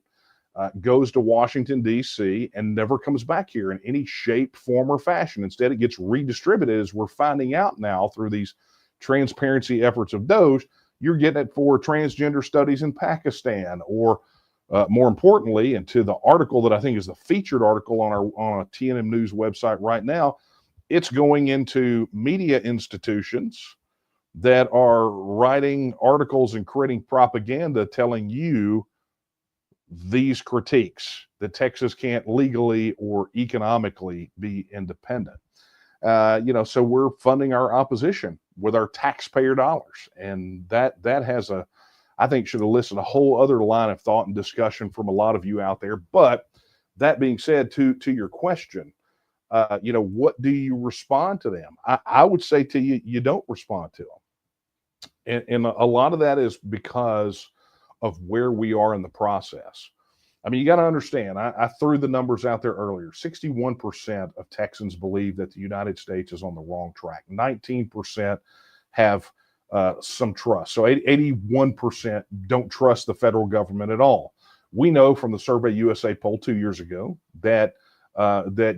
goes to Washington, D.C., and never comes back here in any shape, form, or fashion. Instead, it gets redistributed, as we're finding out now through these transparency efforts of Doge. You're getting it for transgender studies in Pakistan, or more importantly, and to the article that I think is the featured article on a TNM News website right now, it's going into media institutions that are writing articles and creating propaganda telling you these critiques that Texas can't legally or economically be independent. So we're funding our opposition with our taxpayer dollars, and that has I think should elicit a whole other line of thought and discussion from a lot of you out there. But that being said, to your question, what do you respond to them? I would say to you, you don't respond to them, and a lot of that is because of where we are in the process. I mean, you got to understand, I threw the numbers out there earlier. 61% of Texans believe that the United States is on the wrong track. 19% have some trust. So 81% don't trust the federal government at all. We know from the Survey USA poll 2 years ago that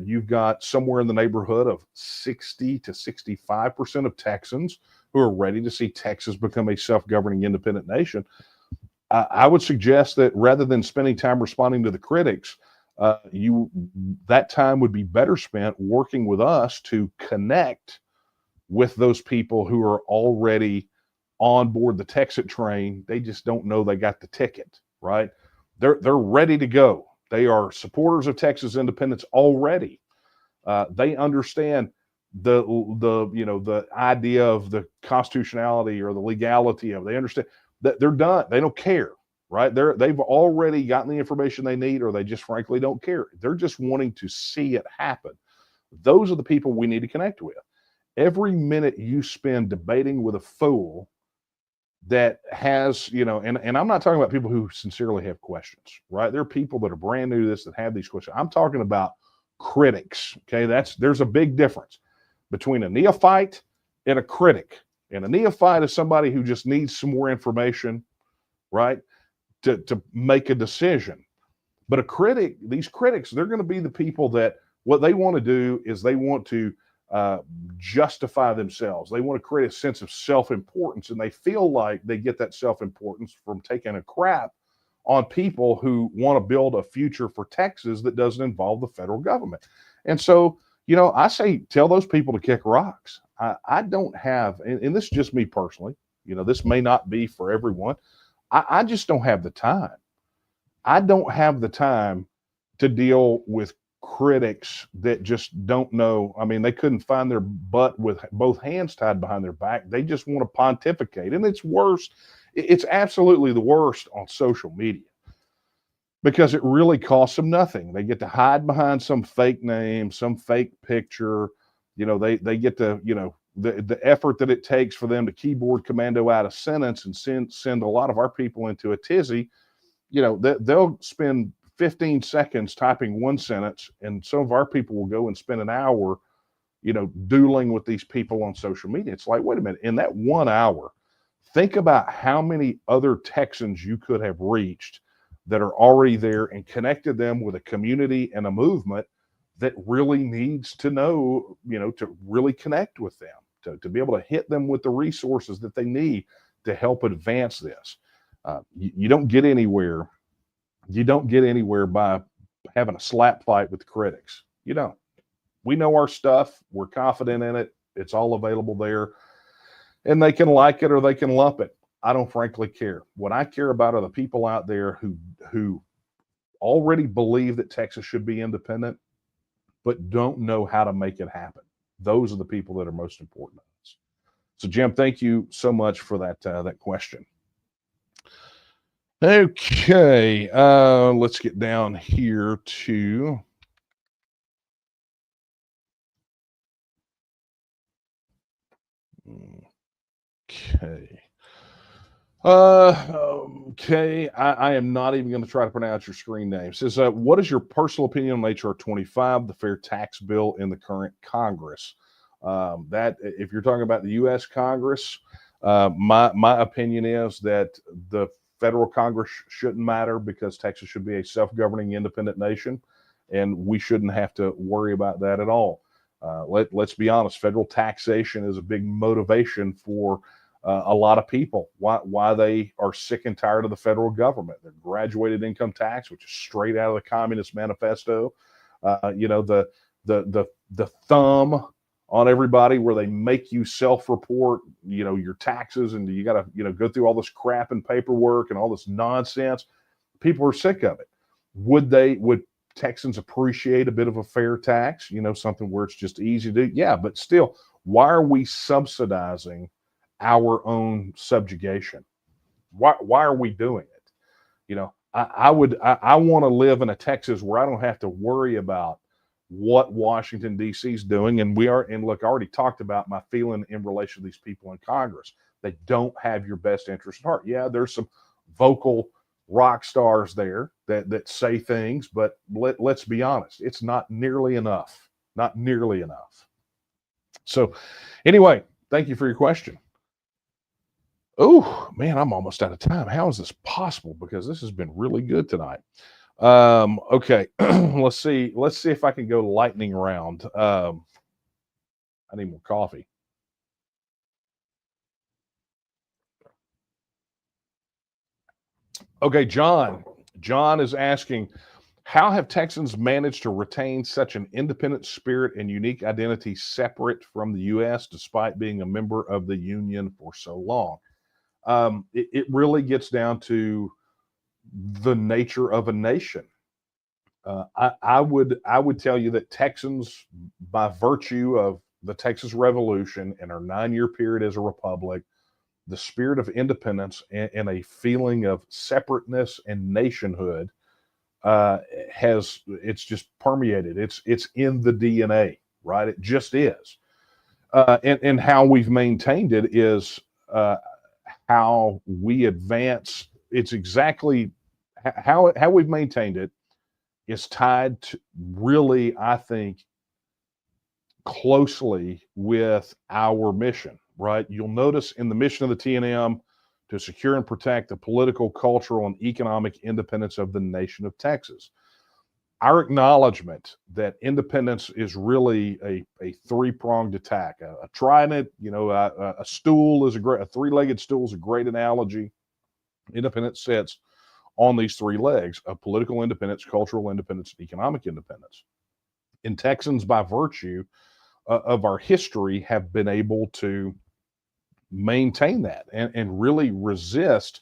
you've got somewhere in the neighborhood of 60 to 65% of Texans who are ready to see Texas become a self-governing independent nation. I would suggest that rather than spending time responding to the critics, that time would be better spent working with us to connect with those people who are already on board the TEXIT train. They just don't know they got the ticket, right? They're ready to go. They are supporters of Texas independence already. They understand the idea of the constitutionality or the legality of it. They understand that they're done. They don't care, right? They've already gotten the information they need, or they just frankly don't care. They're just wanting to see it happen. Those are the people we need to connect with. Every minute you spend debating with a fool that has, and I'm not talking about people who sincerely have questions, right? There are people that are brand new to this that have these questions. I'm talking about critics. Okay, there's a big difference between a neophyte and a critic. And a neophyte is somebody who just needs some more information, right, to make a decision. But a critic, these critics, they're going to be the people that what they want to do is they want to justify themselves. They want to create a sense of self-importance, and they feel like they get that self-importance from taking a crap on people who want to build a future for Texas that doesn't involve the federal government. And so, I say tell those people to kick rocks. I don't have, and this is just me personally, this may not be for everyone. I just don't have the time. I don't have the time to deal with critics that just don't know. I mean, they couldn't find their butt with both hands tied behind their back. They just want to pontificate. And it's worse. It's absolutely the worst on social media because it really costs them nothing. They get to hide behind some fake name, some fake picture. They get to, the effort that it takes for them to keyboard commando out a sentence and send a lot of our people into a tizzy. They'll spend 15 seconds typing one sentence, and some of our people will go and spend an hour, dueling with these people on social media. It's like, wait a minute, in that 1 hour, think about how many other Texans you could have reached that are already there and connected them with a community and a movement that really needs to know, to really connect with them, to be able to hit them with the resources that they need to help advance this. You don't get anywhere. You don't get anywhere by having a slap fight with the critics. You don't. We know our stuff. We're confident in it. It's all available there. And they can like it or they can lump it. I don't frankly care. What I care about are the people out there who already believe that Texas should be independent, but don't know how to make it happen. Those are the people that are most important to us. So, Jim, thank you so much for that question. Okay, let's get down here to okay. Okay, I am not even going to try to pronounce your screen name. It says, what is your personal opinion on HR 25, the fair tax bill in the current Congress? That if you're talking about the U.S. Congress, my opinion is that the federal Congress shouldn't matter because Texas should be a self-governing independent nation, and we shouldn't have to worry about that at all. Let's be honest, federal taxation is a big motivation for a lot of people. Why they are sick and tired of the federal government. Their graduated income tax, which is straight out of the Communist Manifesto. The thumb on everybody where they make you self-report, your taxes, and you got to, go through all this crap and paperwork and all this nonsense. People are sick of it. Would Texans appreciate a bit of a fair tax? Something where it's just easy to do? Yeah, but still, why are we subsidizing our own subjugation? Why are we doing it? I want to live in a Texas where I don't have to worry about what Washington, D.C. is doing. And I already talked about my feeling in relation to these people in Congress. They don't have your best interest at heart. Yeah, there's some vocal rock stars there that say things, but let's be honest, it's not nearly enough. Not nearly enough. So anyway, thank you for your question. Oh, man, I'm almost out of time. How is this possible? Because this has been really good tonight. Okay, let's see if I can go lightning round. I need more coffee. Okay, John is asking, how have Texans managed to retain such an independent spirit and unique identity separate from the U.S. despite being a member of the Union for so long? It really gets down to the nature of a nation. I would tell you that Texans, by virtue of the Texas Revolution and our 9-year period as a republic, the spirit of independence and a feeling of separateness and nationhood it's just permeated. It's in the DNA, right? It just is. And how we've maintained it is how we advance. It's exactly how we've maintained it is tied to really, I think, closely with our mission, right? You'll notice in the mission of the TNM to secure and protect the political, cultural, and economic independence of the nation of Texas. Our acknowledgement that independence is really a three-pronged attack. A trident, a stool is a three-legged stool is a great analogy. Independence sits on these three legs of political independence, cultural independence, and economic independence. And Texans, by virtue of our history, have been able to maintain that and really resist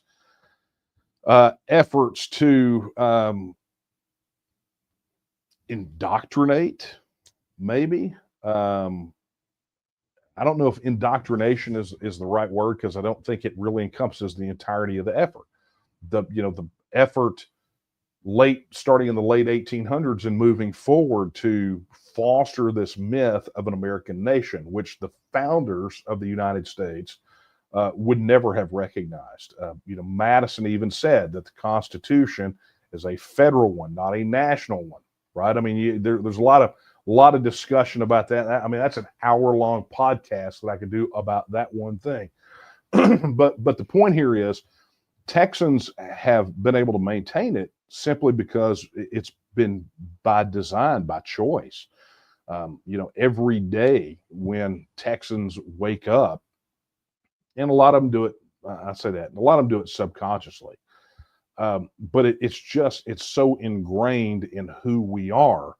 efforts to indoctrinate, maybe. I don't know if indoctrination is the right word, because I don't think it really encompasses the entirety of the effort. The effort starting in the late 1800s and moving forward to foster this myth of an American nation, which the founders of the United States would never have recognized. Madison even said that the Constitution is a federal one, not a national one, right? I mean, there's a lot of discussion about that. I mean, that's an hour-long podcast that I could do about that one thing. but the point here is, Texans have been able to maintain it simply because it's been by design, by choice. Every day when Texans wake up, and a lot of them do it, I say that, a lot of them do it subconsciously. But it's so ingrained in who we are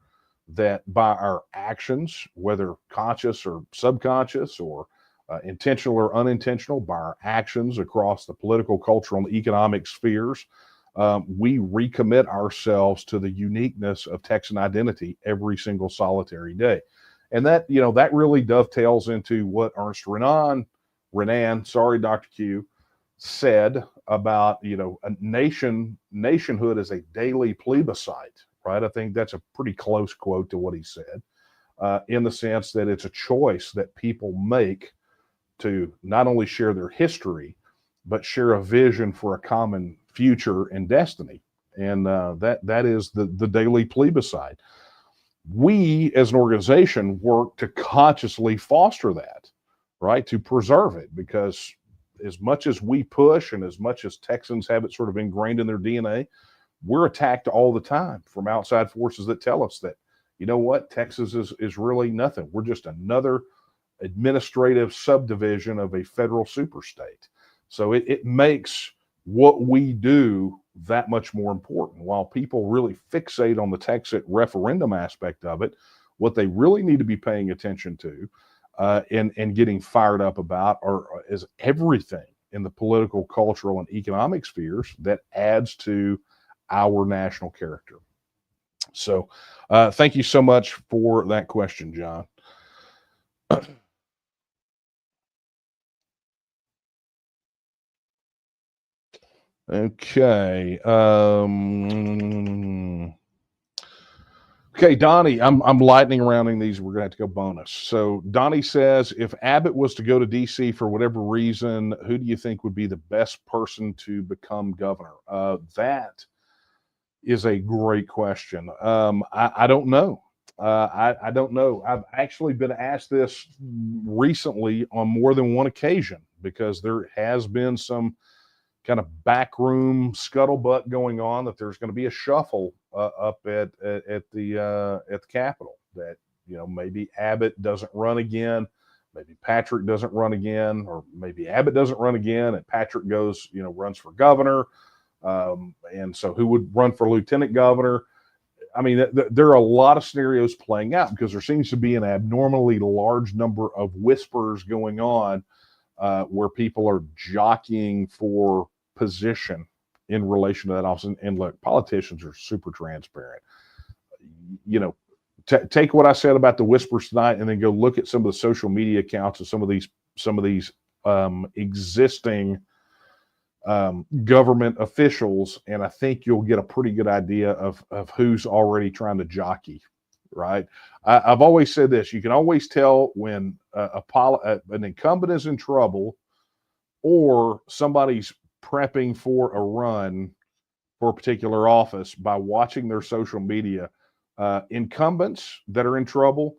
that by our actions, whether conscious or subconscious or intentional or unintentional, by our actions across the political, cultural, and economic spheres, we recommit ourselves to the uniqueness of Texan identity every single solitary day. And that really dovetails into what Ernst Renan, sorry, Dr. Q, said about, a nationhood is a daily plebiscite, right? I think that's a pretty close quote to what he said, in the sense that it's a choice that people make to not only share their history, but share a vision for a common future and destiny. And that is the daily plebiscite. We, as an organization, work to consciously foster that, right? To preserve it, because as much as we push and as much as Texans have it sort of ingrained in their DNA, we're attacked all the time from outside forces that tell us that, Texas is really nothing. We're just another administrative subdivision of a federal superstate. So it makes what we do that much more important. While people really fixate on the TEXIT referendum aspect of it, what they really need to be paying attention to and getting fired up about is everything in the political, cultural, and economic spheres that adds to our national character. So thank you so much for that question, John. Okay. Okay, Donnie, I'm lightning rounding these. We're gonna have to go bonus. So Donnie says, if Abbott was to go to DC for whatever reason, who do you think would be the best person to become governor? That is a great question. I don't know. I don't know. I've actually been asked this recently on more than one occasion, because there has been some kind of backroom scuttlebutt going on that there's going to be a shuffle up at the Capitol. That maybe Abbott doesn't run again, maybe Patrick doesn't run again, or maybe Abbott doesn't run again and Patrick goes runs for governor. And so who would run for lieutenant governor? I mean, there are a lot of scenarios playing out, because there seems to be an abnormally large number of whispers going on where people are jockeying for position in relation to that office. And look, politicians are super transparent. Take what I said about the whispers tonight, and then go look at some of the social media accounts of some of these existing government officials, and I think you'll get a pretty good idea of who's already trying to jockey. Right? I've always said this: you can always tell when an incumbent is in trouble, or somebody's prepping for a run for a particular office by watching their social media. Incumbents that are in trouble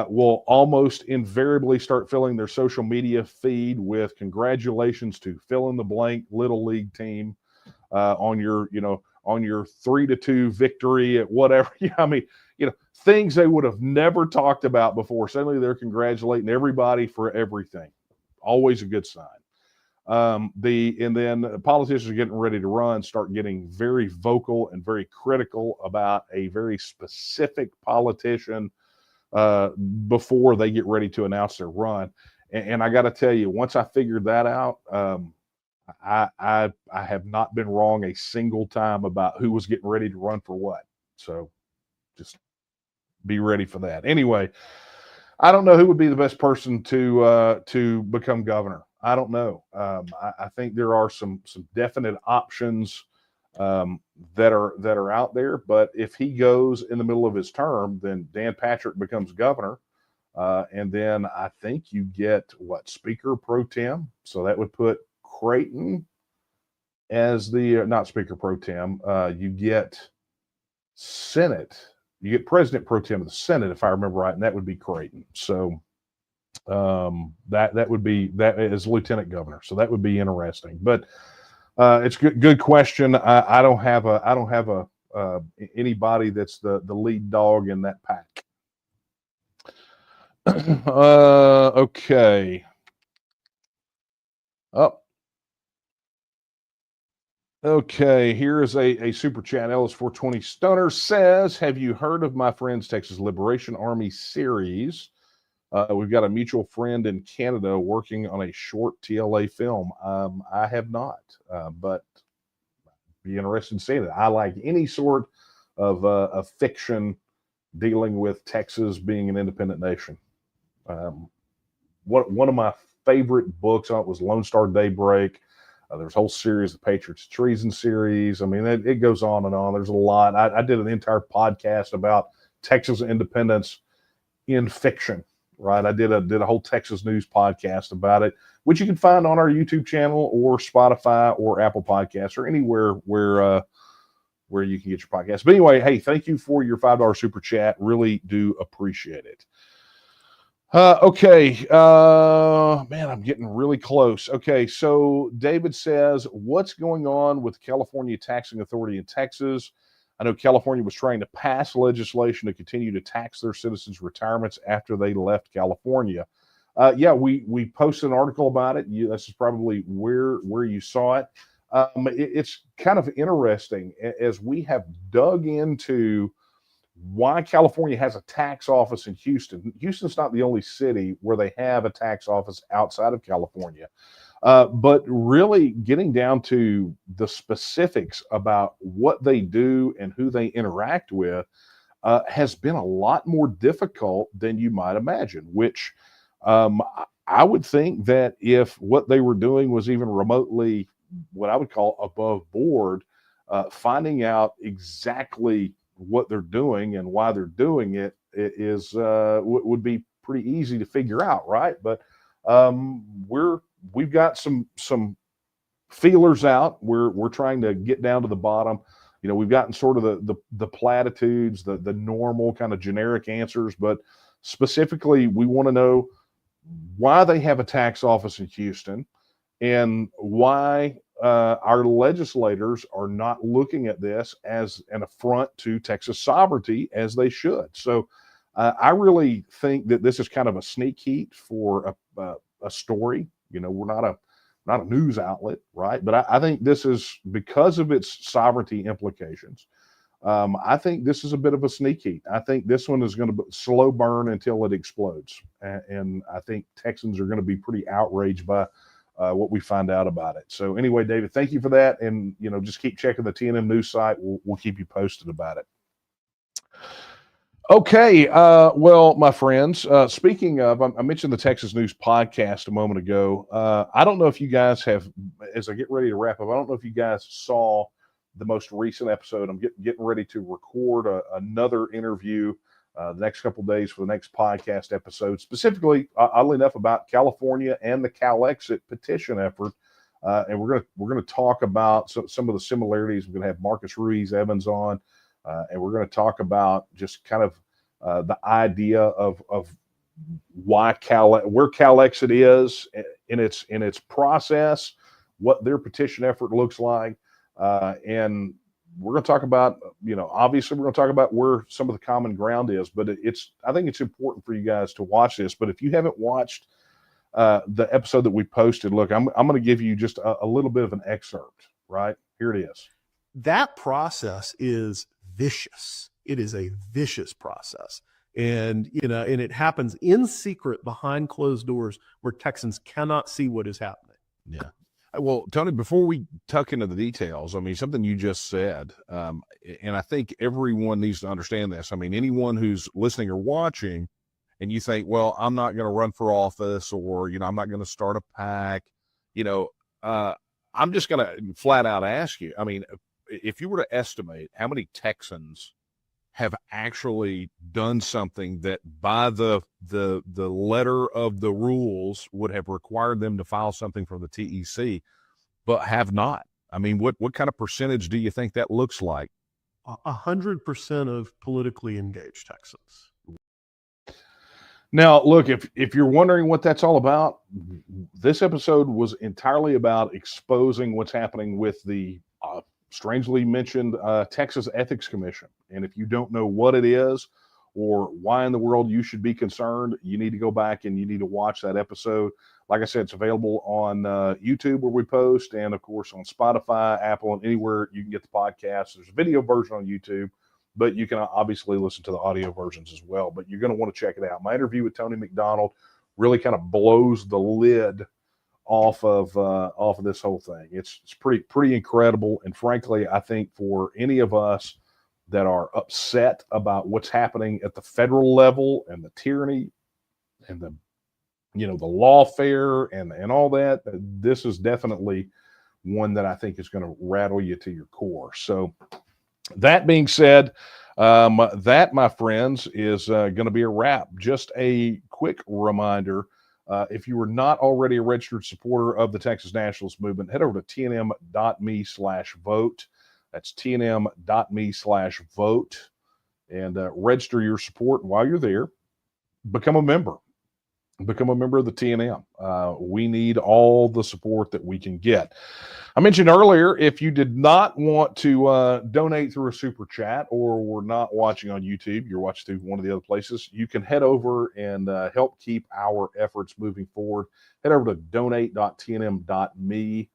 will almost invariably start filling their social media feed with congratulations to fill in the blank little league team on your, on your 3-2 victory at whatever. I mean, things they would have never talked about before. Suddenly they're congratulating everybody for everything. Always a good sign. And then politicians are getting ready to run, start getting very vocal and very critical about a very specific politician before they get ready to announce their run. And I got to tell you, once I figured that out, I have not been wrong a single time about who was getting ready to run for what. So just be ready for that. Anyway, I don't know who would be the best person to become governor. I don't know. I think there are some definite options that are out there. But if he goes in the middle of his term, then Dan Patrick becomes governor, and then I think you get Speaker pro tem. So that would put Creighton as the not Speaker pro tem. You get Senate. You get President pro tem of the Senate, if I remember right, and that would be Creighton. So that would be that as lieutenant governor. So that would be interesting. But it's good question. I don't have anybody that's the lead dog in that pack. Okay. Oh. Okay, here is a super chat. Ellis420 Stoner says, have you heard of my friend's Texas Liberation Army series? We've got a mutual friend in Canada working on a short TLA film. I have not, but be interested in seeing it. I like any sort of fiction dealing with Texas being an independent nation. One of my favorite books on it was Lone Star Daybreak. There's a whole series, the Patriots Treason series. I mean, it goes on and on. There's a lot. I did an entire podcast about Texas independence in fiction, right? I did a whole Texas news podcast about it, which you can find on our YouTube channel or Spotify or Apple Podcasts or anywhere where you can get your podcast. But anyway, hey, thank you for your $5 super chat. Really do appreciate it. Okay. Man, I'm getting really close. Okay. So David says, what's going on with California Taxing Authority in Texas? I know California was trying to pass legislation to continue to tax their citizens' retirements after they left California. Yeah, we posted an article about it. This is probably where you saw it. It's kind of interesting as we have dug into why California has a tax office in Houston. Houston's not the only city where they have a tax office outside of California. But really getting down to the specifics about what they do and who they interact with has been a lot more difficult than you might imagine, which I would think that if what they were doing was even remotely what I would call above board, finding out exactly what they're doing and why they're doing it is would be pretty easy to figure out, right? But we've got some feelers out. We're trying to get down to the bottom. We've gotten sort of the platitudes, the normal kind of generic answers, but specifically we want to know why they have a tax office in Houston and why our legislators are not looking at this as an affront to Texas sovereignty as they should. So I really think that this is kind of a sneak heat for a story. We're not a news outlet, right? But I think this is because of its sovereignty implications. I think this is a bit of a sneak heat. I think this one is going to slow burn until it explodes. And I think Texans are going to be pretty outraged by what we find out about it. So anyway, David, thank you for that. And, just keep checking the TNM news site. We'll keep you posted about it. Okay. Well, my friends, speaking of, I mentioned the Texas News podcast a moment ago. I don't know if you guys have, as I get ready to wrap up, I don't know if you guys saw the most recent episode. I'm getting ready to record another interview the next couple of days for the next podcast episode, specifically, oddly enough, about California and the CalExit petition effort and we're gonna talk about some of the similarities. We're gonna have Marcus Ruiz Evans on, and we're gonna talk about just kind of the idea of why where CalExit is in its process, what their petition effort looks like, and we're going to talk about, obviously we're going to talk about where some of the common ground is, but I think it's important for you guys to watch this. But if you haven't watched the episode that we posted, look, I'm going to give you just a little bit of an excerpt. Right here it is. That process is vicious. It is a vicious process. And, and it happens in secret behind closed doors where Texans cannot see what is happening. Yeah. Well, Tony, before we tuck into the details, I mean, something you just said, and I think everyone needs to understand this. I mean, anyone who's listening or watching and you think, well, I'm not going to run for office, or, I'm not going to start a PAC, I'm just going to flat out ask you, I mean, if you were to estimate how many Texans have actually done something that by the letter of the rules would have required them to file something from the TEC, but have not. I mean, what kind of percentage do you think that looks like? 100% of politically engaged Texans. Now, look, if you're wondering what that's all about, this episode was entirely about exposing what's happening with the strangely mentioned Texas Ethics Commission. And if you don't know what it is or why in the world you should be concerned, you need to go back and you need to watch that episode. Like I said, it's available on YouTube where we post, and of course on Spotify, Apple, and anywhere you can get the podcast. There's a video version on YouTube, but you can obviously listen to the audio versions as well. But you're going to want to check it out. My interview with Tony McDonald really kind of blows the lid off of this whole thing. It's pretty incredible, and frankly, I think for any of us that are upset about what's happening at the federal level and the tyranny and the the lawfare and all that, this is definitely one that I think is going to rattle you to your core. So that being said, that, my friends, is going to be a wrap. Just a quick reminder. If you were not already a registered supporter of the Texas Nationalist Movement, head over to tnm.me/vote. That's tnm.me/vote, and register your support. While you're there, become a member. Become a member of the TNM. We need all the support that we can get. I mentioned earlier, if you did not want to donate through a super chat, or were not watching on YouTube, you're watching through one of the other places, you can head over and help keep our efforts moving forward. Head over to donate.tnm.me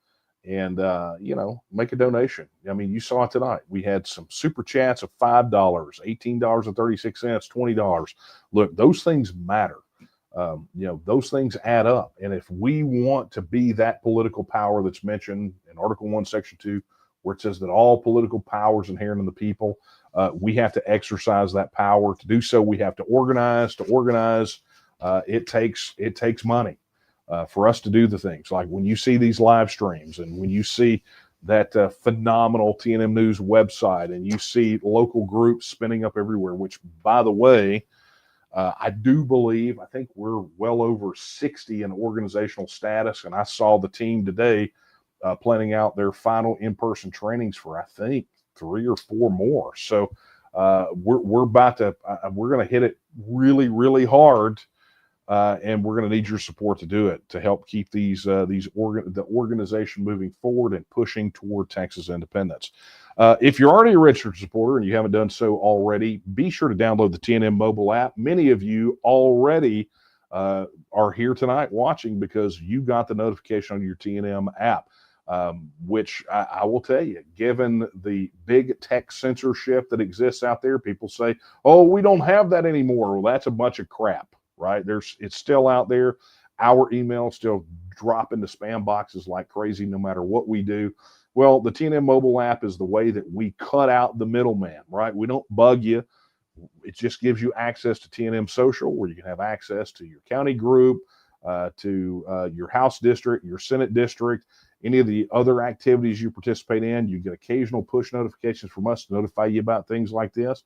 and, make a donation. I mean, you saw it tonight. We had some super chats of $5, $18.36, $20. Look, those things matter. Those things add up. And if we want to be that political power that's mentioned in Article 1, Section 2, where it says that all political power is inherent in the people, we have to exercise that power. To do so, we have to organize. To organize, it takes money for us to do the things. Like when you see these live streams, and when you see that phenomenal TNM News website, and you see local groups spinning up everywhere, which, by the way, I do believe, I think we're well over 60 in organizational status, and I saw the team today planning out their final in-person trainings for, I think, 3 or 4 more. So we're about to we're going to hit it really, really hard, and we're going to need your support to do it, to help keep the organization moving forward and pushing toward Texas independence. If you're already a registered supporter and you haven't done so already, be sure to download the TNM mobile app. Many of you already are here tonight watching because you got the notification on your TNM app, which I will tell you, given the big tech censorship that exists out there, people say, oh, we don't have that anymore. Well, that's a bunch of crap, right? It's still out there. Our emails still drop into spam boxes like crazy no matter what we do. Well, the TNM mobile app is the way that we cut out the middleman, right? We don't bug you. It just gives you access to TNM Social, where you can have access to your county group, to your House district, your Senate district, any of the other activities you participate in. You get occasional push notifications from us to notify you about things like this.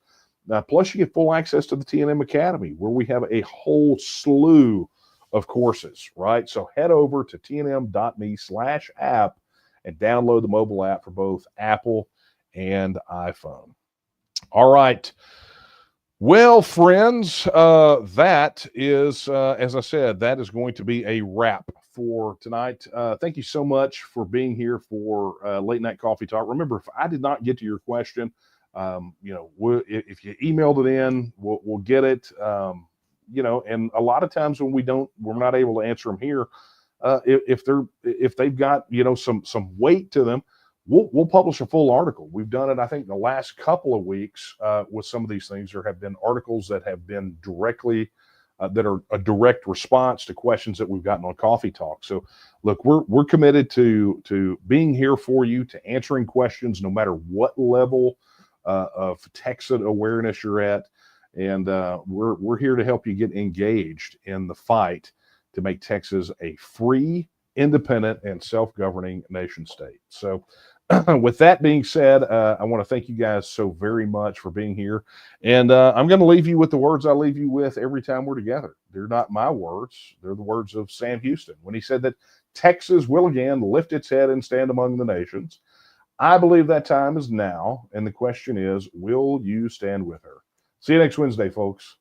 Plus, you get full access to the TNM Academy, where we have a whole slew of courses, right? So head over to tnm.me/app and download the mobile app for both Apple and iPhone. All right. Well, friends, that is, as I said, that is going to be a wrap for tonight. Thank you so much for being here for Late Night Coffee Talk. Remember, if I did not get to your question, if you emailed it in, we'll get it. And a lot of times when we're not able to answer them here. If they've got some weight to them, we'll publish a full article. We've done it, I think, the last couple of weeks with some of these things. There have been articles that have been directly that are a direct response to questions that we've gotten on Coffee Talk. So, look, we're committed to being here for you, to answering questions, no matter what level of TEXIT awareness you're at, and we're here to help you get engaged in the fight to make Texas a free, independent, and self-governing nation state. So with that being said, I want to thank you guys so very much for being here. And I'm going to leave you with the words I leave you with every time we're together. They're not my words. They're the words of Sam Houston when he said that Texas will again lift its head and stand among the nations. I believe that time is now. And the question is, will you stand with her? See you next Wednesday, folks.